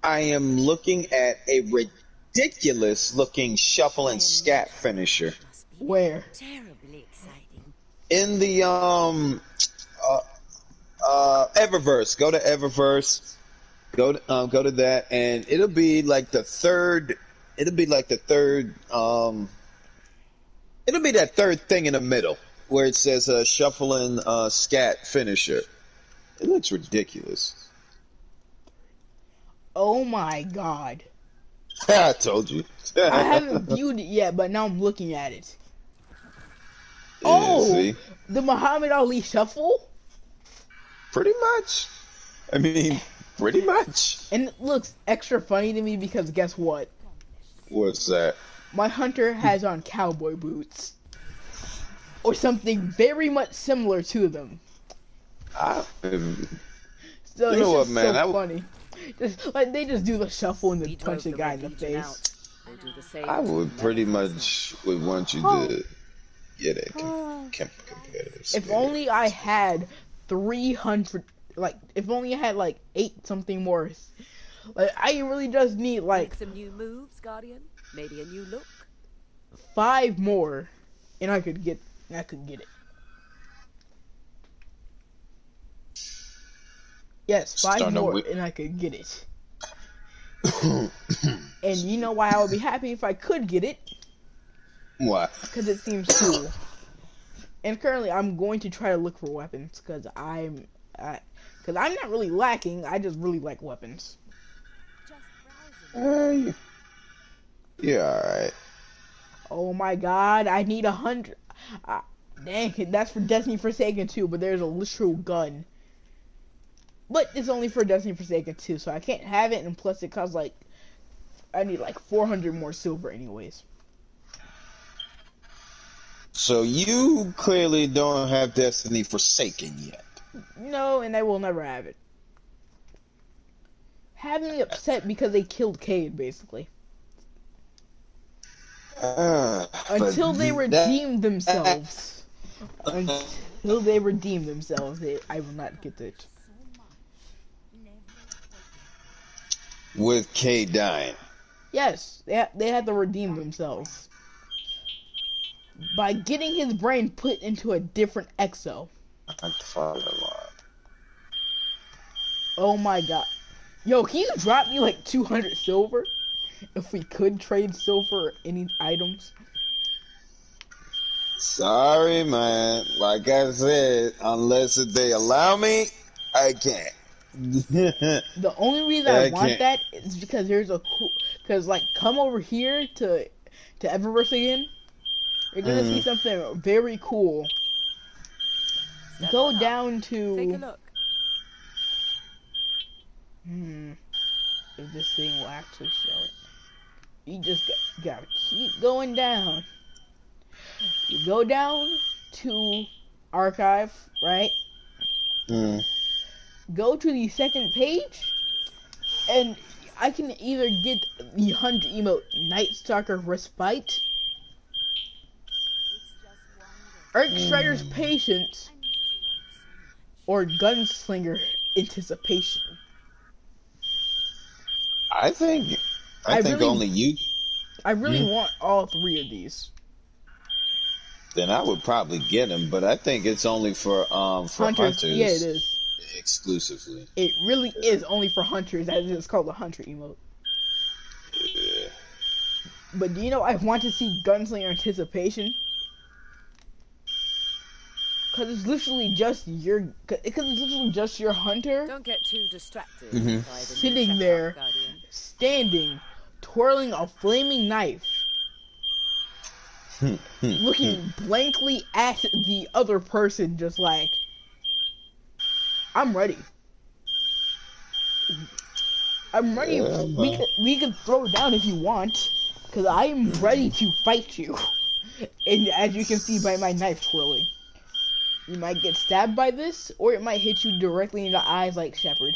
I am looking at a ridiculous looking shuffle and scat finisher. Where? Terribly exciting. In the Eververse. Go to Eververse. Go to that, and it'll be like the third. It'll be like the third. It'll be that third thing in the middle where it says shuffle and scat finisher. It looks ridiculous. Oh my god. I told you. I haven't viewed it yet, but now I'm looking at it. Yeah, Oh, see? the Muhammad Ali shuffle? Pretty much. I mean, pretty much. And it looks extra funny to me because guess what? What's that? My hunter has on cowboy boots. Or something very much similar to them. So You you it's know what, just man? so funny. Just, like, they just do the shuffle and then We punch the drove guy in Red the Legion face. out. We'll do the same I to would the pretty Americans. much would want you to get a competitive If spirit. only I had 300, like, if only I had, like, 8 something more. Like, I really just need, like, Make some new moves, Guardian. Maybe a new look. 5 more, and I could get it. Yes, 5 Starting to more, wi- and I could get it. And you know why I would be happy if I could get it? What? Because it seems cool. And currently, I'm going to try to look for weapons because I'm not really lacking. I just really like weapons. Yeah, alright. Oh my God, I need 100. Dang it, that's for Destiny Forsaken 2, but there's a literal gun. But it's only for Destiny Forsaken 2, so I can't have it, and plus it costs like, I need like 400 more silver anyways. So you clearly don't have Destiny Forsaken yet. No, and I will never have it. Having me upset because they killed Cade, basically. Until they redeem themselves. Until they redeem themselves, I will not get it. With K dying. Yes, they had to redeem themselves. By getting his brain put into a different exo. Oh my god. Yo, can you drop me like 200 silver? If we could trade silver or any items. Sorry, man. Like I said, unless they allow me, I can't. The only reason I want that is because there's a cool... Because, like, come over here to Eververse again. You're gonna see something very cool. Go down to... Take a look. If this thing will actually show it. You just gotta keep going down. You go down to archive, right? Go to the second page, and I can either get the 100 emote Night Stalker Respite, Arc Strider's Patience, or Gunslinger Anticipation. I think I think really, only you. I really want all 3 of these. Then I would probably get them, but I think it's only for Hunters, yeah, it hunters is. exclusively. It really is only for hunters, as it's called the hunter emote. Yeah. But do you know I want to see Gunslinger Anticipation? Cause it's literally just your, hunter Don't get too distracted Mhm. by the new sitting setup, there, Guardian. standing, twirling a flaming knife, looking blankly at the other person, just like, I'm ready. I'm ready. Yeah, We could throw down if you want, cause I am ready to fight you. And as you can see by my knife twirling, you might get stabbed by this, or it might hit you directly in the eyes like Shepard.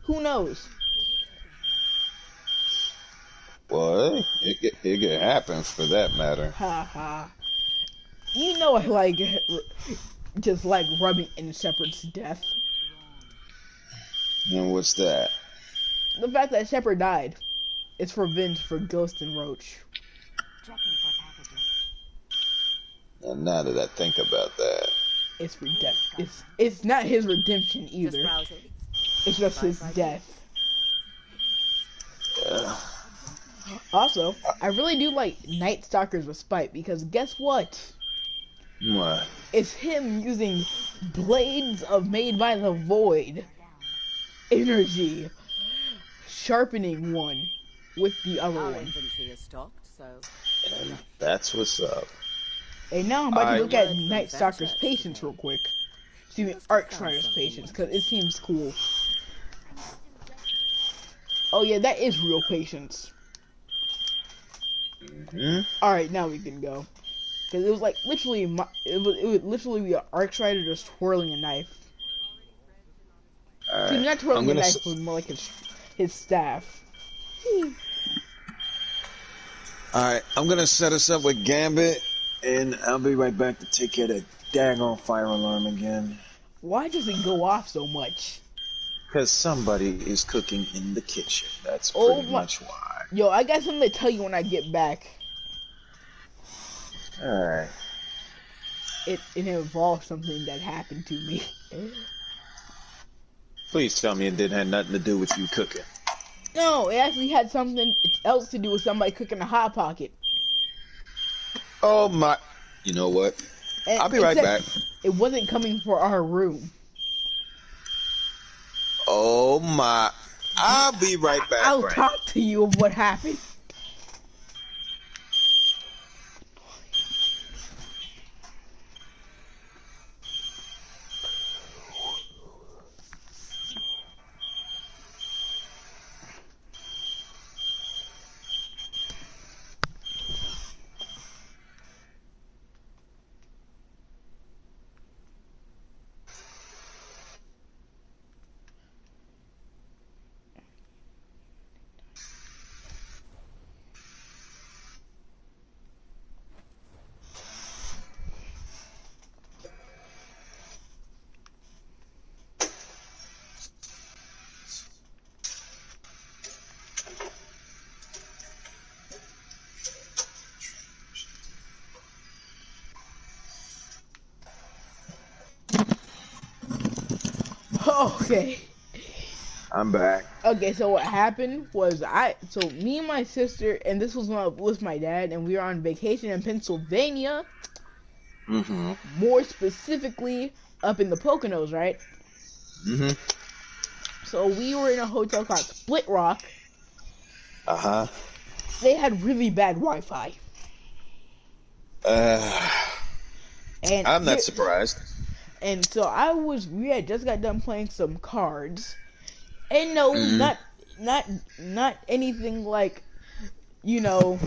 Who knows? Well, it could happen for that matter. Ha ha. You know I like just like rubbing in Shepard's death. And what's that? The fact that Shepard died is revenge for Ghost and Roach. And now that I think about that, It's not his redemption Just either. browsing. It's just his death. yeah. Also, I really do like Night Stalker's respite because guess what? What? It's him using blades of made by the void energy, sharpening one with the other Our one. inventory is stocked, so And that's what's up. And now I'm about to Alright. look at Night Stalker's patience real quick. Excuse me, Archfighter's patience, because it seems cool. Oh yeah, that is real patience. Alright, now we can go. Because it was like literally, it would literally be an Archfighter just twirling a knife. All See, right. not twirling a I'm gonna knife, but more like his staff. Alright, I'm gonna set us up with Gambit, and I'll be right back to take care of that daggone fire alarm again. Why does it go off so much? Because somebody is cooking in the kitchen. That's Oh pretty my- much why. Yo, I got something to tell you when I get back. Alright. It involves something that happened to me. Please tell me it didn't have nothing to do with you cooking. No, it actually had something else to do with somebody cooking a hot pocket. Oh my. You know what? And I'll be right back. It wasn't coming for our room. Oh my. I'll be right back. I'll Frank. talk to you of what happened. Okay. I'm back. Okay, so what happened was me and my sister, and this was when I was with my dad, and we were on vacation in Pennsylvania. Mm-hmm. More specifically, up in the Poconos, right? Mm-hmm. So we were in a hotel called Split Rock. Uh-huh. They had really bad Wi-Fi. And I'm not surprised. And so we had just got done playing some cards. And no, not anything like, you know,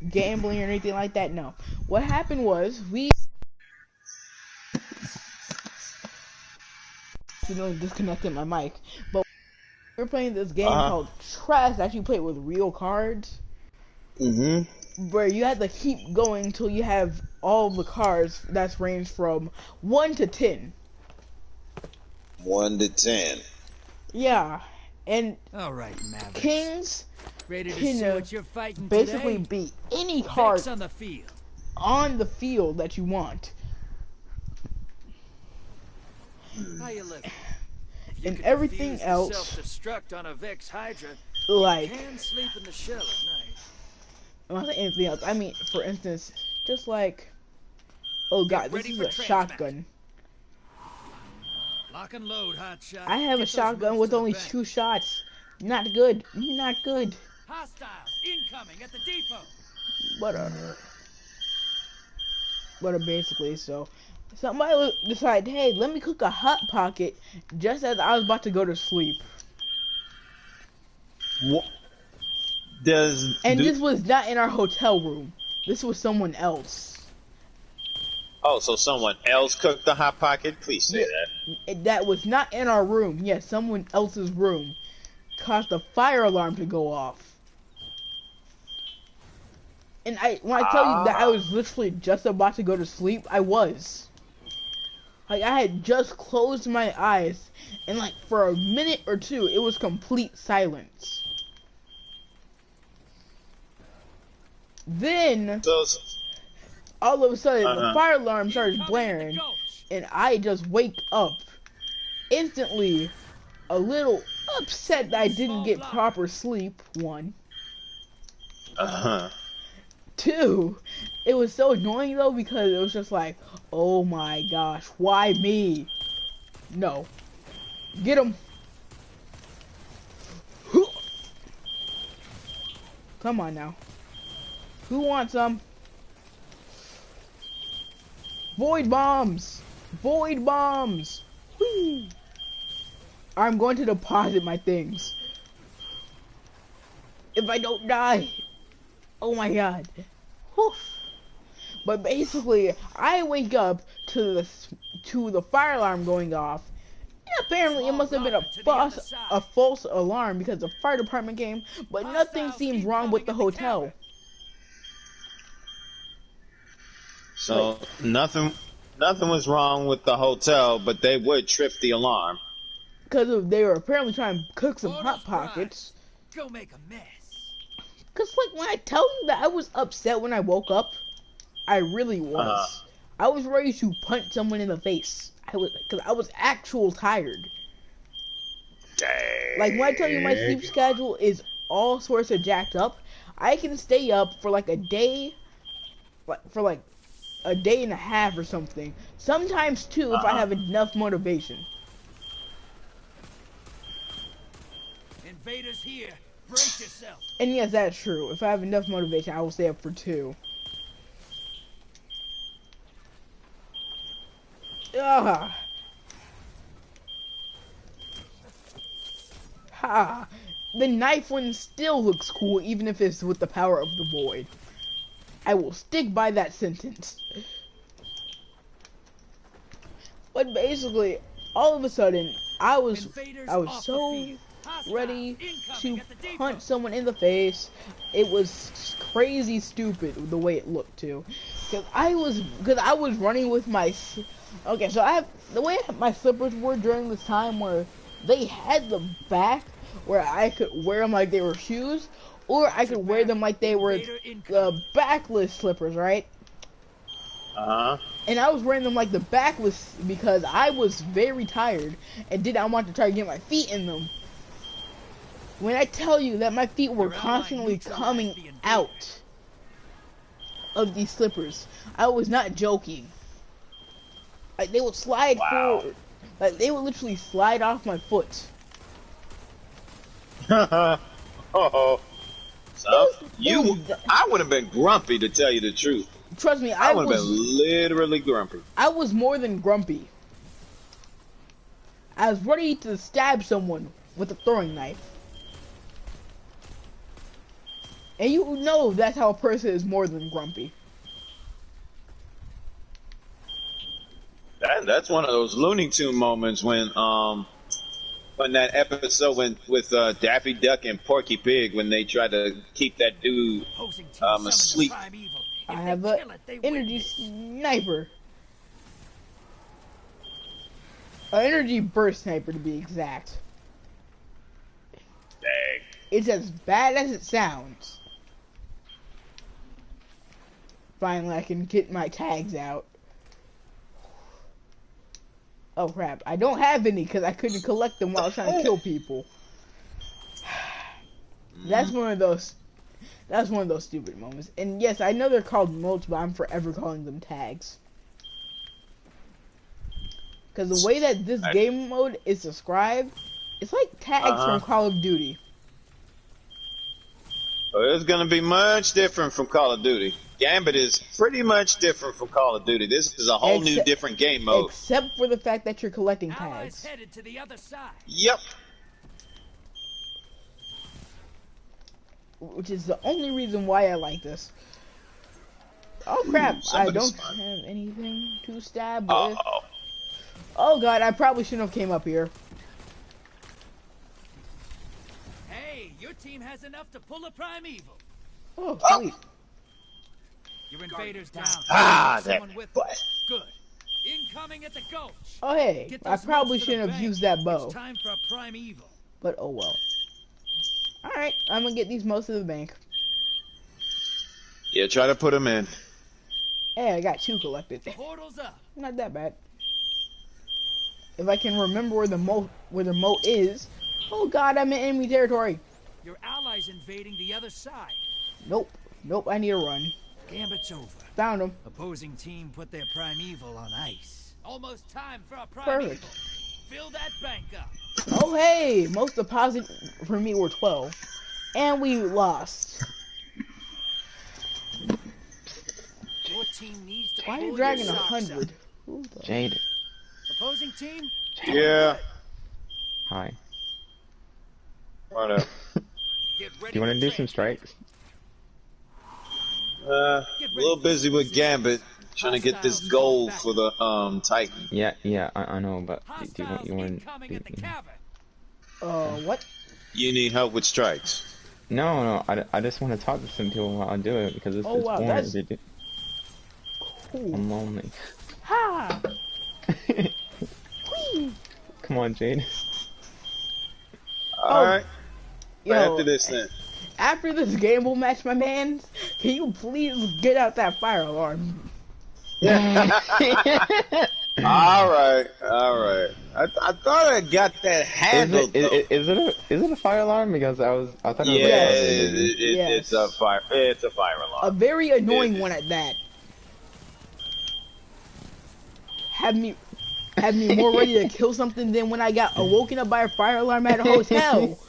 gambling or anything like that. No. What happened was we accidentally disconnected my mic. But we were playing this game called Trash that you play with real cards. Mm-hmm. Where you have to keep going until you have all the cards that's ranged from 1 to 10. 1 to 10. Yeah. And all right, Mavericks. kings Ready to can see what you're fighting basically today? be any card Vex on the field. on the field that you want. How you looking? If you And could everything defuse the else, self-destruct on a Vex Hydra, like, you can sleep in the shell at night. I'm not saying anything else. I mean, for instance, just like, oh god, this is a shotgun. Lock and load, hot shot. I have a shotgun with only 2 shots. Not good. Not good. Hostiles incoming at the depot. But basically, so somebody decided, hey, let me cook a hot pocket just as I was about to go to sleep. What This was not in our hotel room. This was someone else. Oh, so someone else cooked the hot pocket? Please say that. That was not in our room. Yes, someone else's room caused the fire alarm to go off. And when I tell you that I was literally just about to go to sleep, I was. Like, I had just closed my eyes, and like for a minute or two, it was complete silence. Then, all of a sudden, the fire alarm starts blaring, and I just wake up instantly, a little upset that I didn't get proper sleep, 1. 2, it was so annoying though, because it was just like, oh my gosh, why me? No. Get him. Come on now. Who wants some? Void bombs! Void bombs! Whee! I'm going to deposit my things. If I don't die. Oh my god. Whew. But basically, I wake up to the fire alarm going off. And apparently, it must have been a false alarm because the fire department came, but nothing seemed wrong with the hotel. So nothing was wrong with the hotel, but they would trip the alarm. Because they were apparently trying to cook some hot pockets. Go make a mess. Cause like when I tell you that I was upset when I woke up, I really was. I was ready to punch someone in the face. Cause I was actual tired. Dang. Like when I tell you my sleep schedule is all sorts of jacked up, I can stay up for like a day, for like a day and a half or something. Sometimes 2 if I have enough motivation. Invaders here. Brace yourself. And yes, that's true. If I have enough motivation, I will stay up for 2. Ah. Ha. The knife one still looks cool, even if it's with the power of the void. I will stick by that sentence. But basically, all of a sudden, I was so ready to punch someone in the face. It was crazy stupid the way it looked too. Cause I was running with my, okay, so the way my slippers were during this time where they had the back where I could wear them like they were shoes, or I could wear them like they were backless slippers, right? And I was wearing them like the backless because I was very tired and did not want to try to get my feet in them. When I tell you that my feet were constantly coming out of these slippers, I was not joking. Like they would slide forward. Like they would literally slide off my foot. Oh. So I would have been grumpy to tell you the truth. Trust me, I would have been literally grumpy. I was more than grumpy. I was ready to stab someone with a throwing knife. And you know that's how a person is more than grumpy. That's one of those Looney Tune moments when that episode with Daffy Duck and Porky Pig when they try to keep that dude asleep. I have a energy sniper. An energy burst sniper to be exact. Dang. It's as bad as it sounds. Finally, I can get my tags out. Oh crap! I don't have any because I couldn't collect them while I was trying to kill people. That's one of those. That's one of those stupid moments. And yes, I know they're called modes, but I'm forever calling them tags. Because the way that this game mode is described, it's like tags from Call of Duty. Well, it's gonna be much different from Call of Duty. Gambit is pretty much different from Call of Duty. This is a whole new different game mode. Except for the fact that you're collecting Allies tags. headed to the other side. Yep. Which is the only reason why I like this. Oh crap, I don't have anything to stab with. Oh god, I probably shouldn't have came up here. Hey, your team has enough to pull a primeval. Oh, sweet. Your invaders down. That with butt. Good. Incoming at the gulch. Oh hey, Get I those probably notes to the shouldn't have bank. used that bow. It's time for a primeval. But oh well. Alright, I'm gonna get these most of the bank. Yeah, try to put them in. Hey, I got 2 collected. Portals up. Not that bad. If I can remember where the moat is. Oh god, I'm in enemy territory. Your allies invading the other side. Nope. Nope, I need to run. Gambit's over. Found him. Opposing team put their primeval on ice. Almost time for a primeval. Perfect. Fill that bank up. Oh hey, most deposit for me were 12. And we lost. Your team needs to Why are pull you dragging your socks 100? up. Jade. Opposing team? Yeah. Hi. What up? Get Do ready you want for to do some transfer. strikes? A little busy with Gambit, trying to get this gold for the Titan. Yeah, I know, but do you Hostiles want incoming at the cavern. What? You need help with strikes. No, I just want to talk to some people while I do it because it's, Oh, it's wow, boring. that's- Dude. Cool. I'm lonely. Ha! Come on, Jade. Alright. Yo, After this then. after this game will match, my man, can you please get out that fire alarm? Alright. I thought I got that handled though. Is it a fire alarm? Because I thought it was Yeah, like it's a fire. It's a fire A alarm. very annoying one at that. Had me more ready to kill something than when I got awoken up by a fire alarm at a hotel.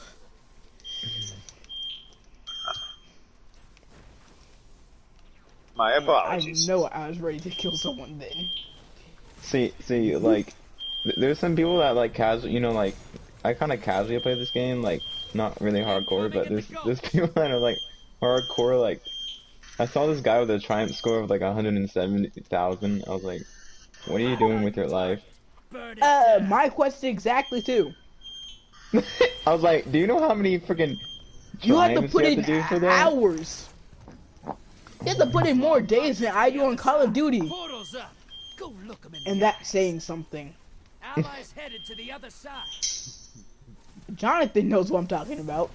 My I apologies. know I was ready to kill someone then. See, like, there's some people that like casual, like, I kind of casually play this game, like, not really hardcore, but there's people that are like hardcore. Like, I saw this guy with a triumph score of like 170,000. I was like, what are you doing with your life? Burn it down. My question exactly too. I was like, do you know how many freaking You have to triumphs put you in have to do for that? hours. You have to put in more days than I do on Call of Duty. Portals up. Go look 'em in And the that's eyes. saying something. Allies headed to the other side. Jonathan knows what I'm talking about.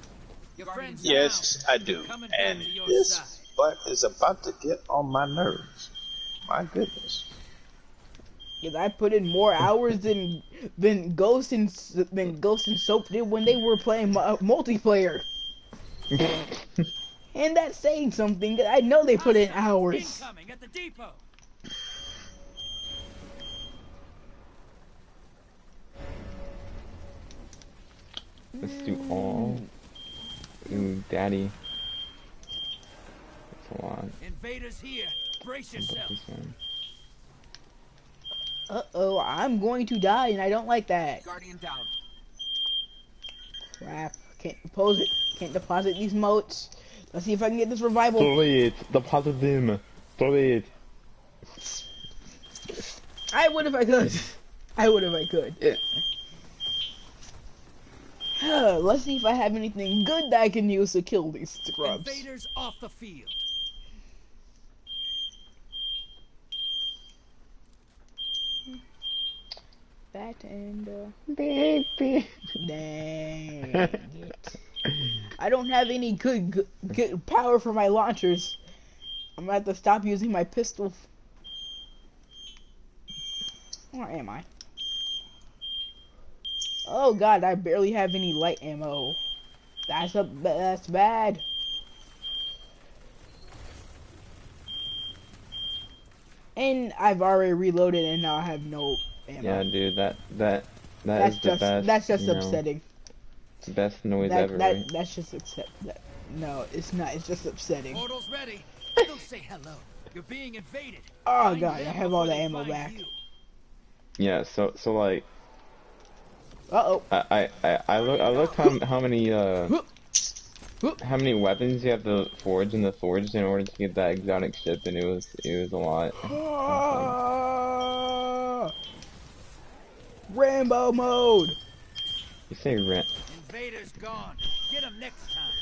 Your friends Yes, are I out. do. Coming back And to your this side. butt is about to get on my nerves. My goodness. Cause I put in more hours than Ghost and Soap did when they were playing multiplayer. And that's saying something. 'Cause I know they put in hours. Incoming at the depot. Let's do all. Ooh, daddy. That's a lot. Invaders here. Brace How about yourself. this one? Uh-oh, I'm going to die and I don't like that. Guardian down. Crap. Can't deposit these motes. Let's see if I can get this revival. Please, deposit them. Please. I would if I could. I would if I could. Let's see if I have anything good that I can use to kill these scrubs. Invaders off the field. Fat and Baby. dang it. I don't have any good power for my launchers. I'm gonna have to stop using my pistol. Where am I? Oh god, I barely have any light ammo. That's bad. And I've already reloaded and now I have no ammo. Yeah, dude, that's just upsetting. The best noise ever, right? That's just no, it's not. It's just upsetting. Portal's ready. Don't say hello. You're being invaded. Oh god, I have all the ammo back. Yeah, so like. Uh-oh. I looked how many weapons you have to forge in the forge in order to get that exotic ship, and it was a lot. Rambo mode. You say Invader's gone. Get him next time.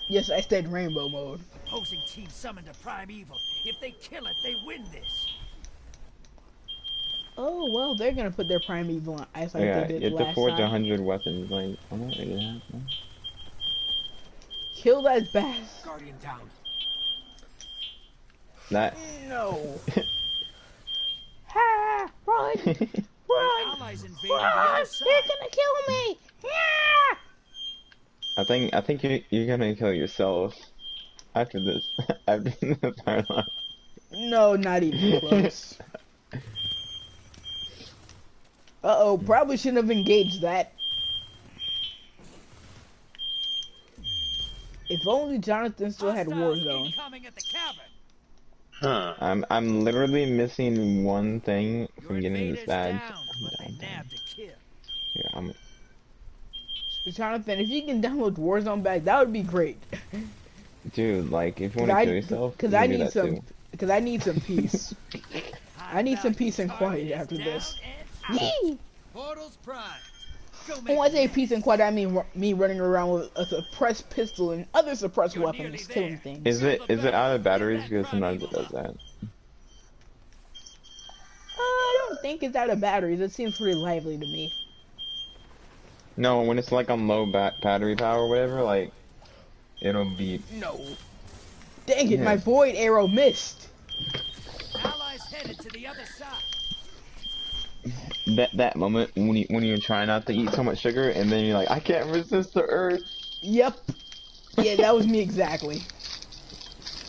Yes, I said rainbow mode. Opposing team summoned a primeval. If they kill it, they win this. Oh well, they're gonna put their primeval on ice like yeah, they did you have to last forge time. 100 weapons. Like, I'm not really happy. Kill that bass. Guardian down. That. No. Ha! Run! Run! Allies invading Run! the other side. They're gonna kill me! Yeah! I think you're gonna kill yourself after this. After the parallel. No, not even close. Uh-oh, probably shouldn't have engaged that. If only Jonathan still had Warzone. Incoming at the cavern. Huh. I'm literally missing one thing from getting this badge. Here, Jonathan, if you can download Warzone back, that would be great. Dude, like, if you want to kill yourself, because I need some peace. I need some peace and quiet after this. Yee! Portal's prime. When I say peace and quiet, I mean me running around with a suppressed pistol and other suppressed weapons, killing things. Is it out of batteries? Because sometimes it does that. I don't think it's out of batteries. It seems pretty lively to me. No, when it's like on low battery power or whatever, like, it'll be... No. Dang it, my void arrow missed. Allies headed to the other side. That moment when you're trying not to eat so much sugar, and then you're like, I can't resist the urge. Yep. Yeah, that was me exactly.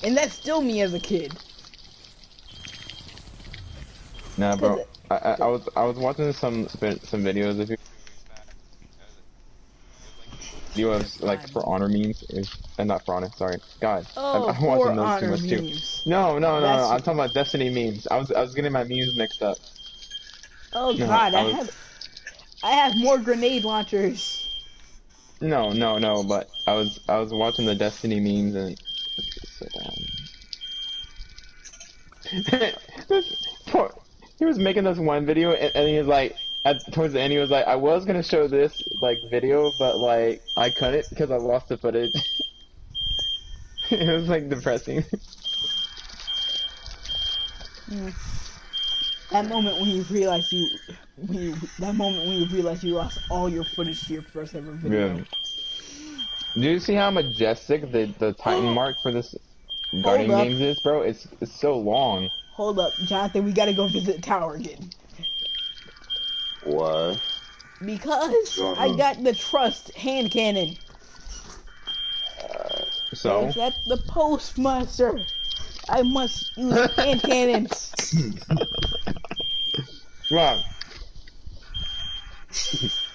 And that's still me as a kid. Nah, bro. I was watching some videos of videos like for honor memes, and not for honor. Sorry, God. Oh, I'm watching those too much memes. too. No. I'm talking about Destiny memes. I was getting my memes mixed up. Oh no, God, I have more grenade launchers. No, but I was watching the Destiny memes and he was making this one video and he was like towards the end he was like, I was gonna show this like video but like I couldn't because I lost the footage. It was like depressing. That moment when you realize you lost all your footage to your first ever video. Yeah. Do you see how majestic the Titan mark for this Guardian Games is, bro? It's so long. Hold up, Jonathan, we gotta go visit the tower again. Why? Because I got the trust hand cannon. So? It's at the postmaster. I must use hand cannons. Wow.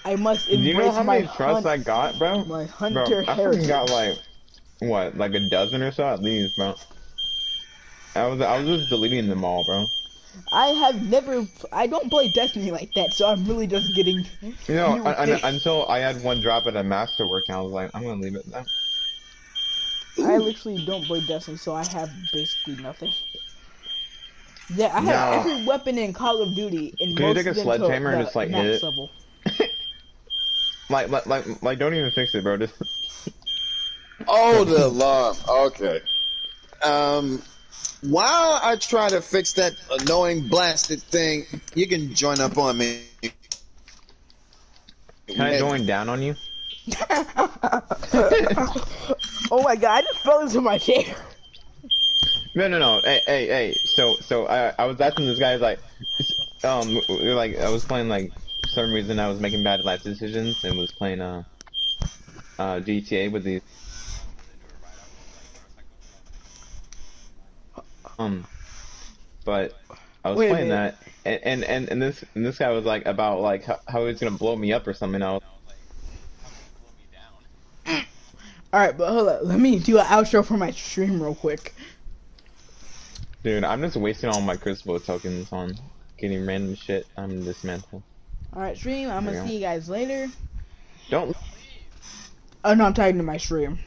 I must embrace Do you know how many my trusts I got, bro? My hunter I heritage. fucking got like, what, like a dozen or so at least, bro. I was just deleting them all, bro. I don't play Destiny like that, so I'm really just getting... You know, until I had one drop at a masterwork, and I was like, I'm gonna leave it there. I literally don't play Destiny, so I have basically nothing. Yeah, I have every weapon in Call of Duty, and Can most you take a sledgehammer and just like hit it? level. like, don't even fix it, bro. Just... Oh, the alarm. Okay. While I try to fix that annoying blasted thing, you can join up on me. Can I join down on you? Oh my god, I just fell into my chair. No. Hey. So I was asking this guy like, like I was playing like for some reason I was making bad life decisions and was playing GTA with these but I was Wait a playing minute. that and this guy was like about like how he was gonna blow me up or something. I was Alright, but hold up. Let me do an outro for my stream real quick. dude, I'm just wasting all my Crucible tokens on getting random shit. I'm dismantle. Alright, stream. I'm There gonna we see go. you guys later. Don't Oh no, I'm talking to my stream.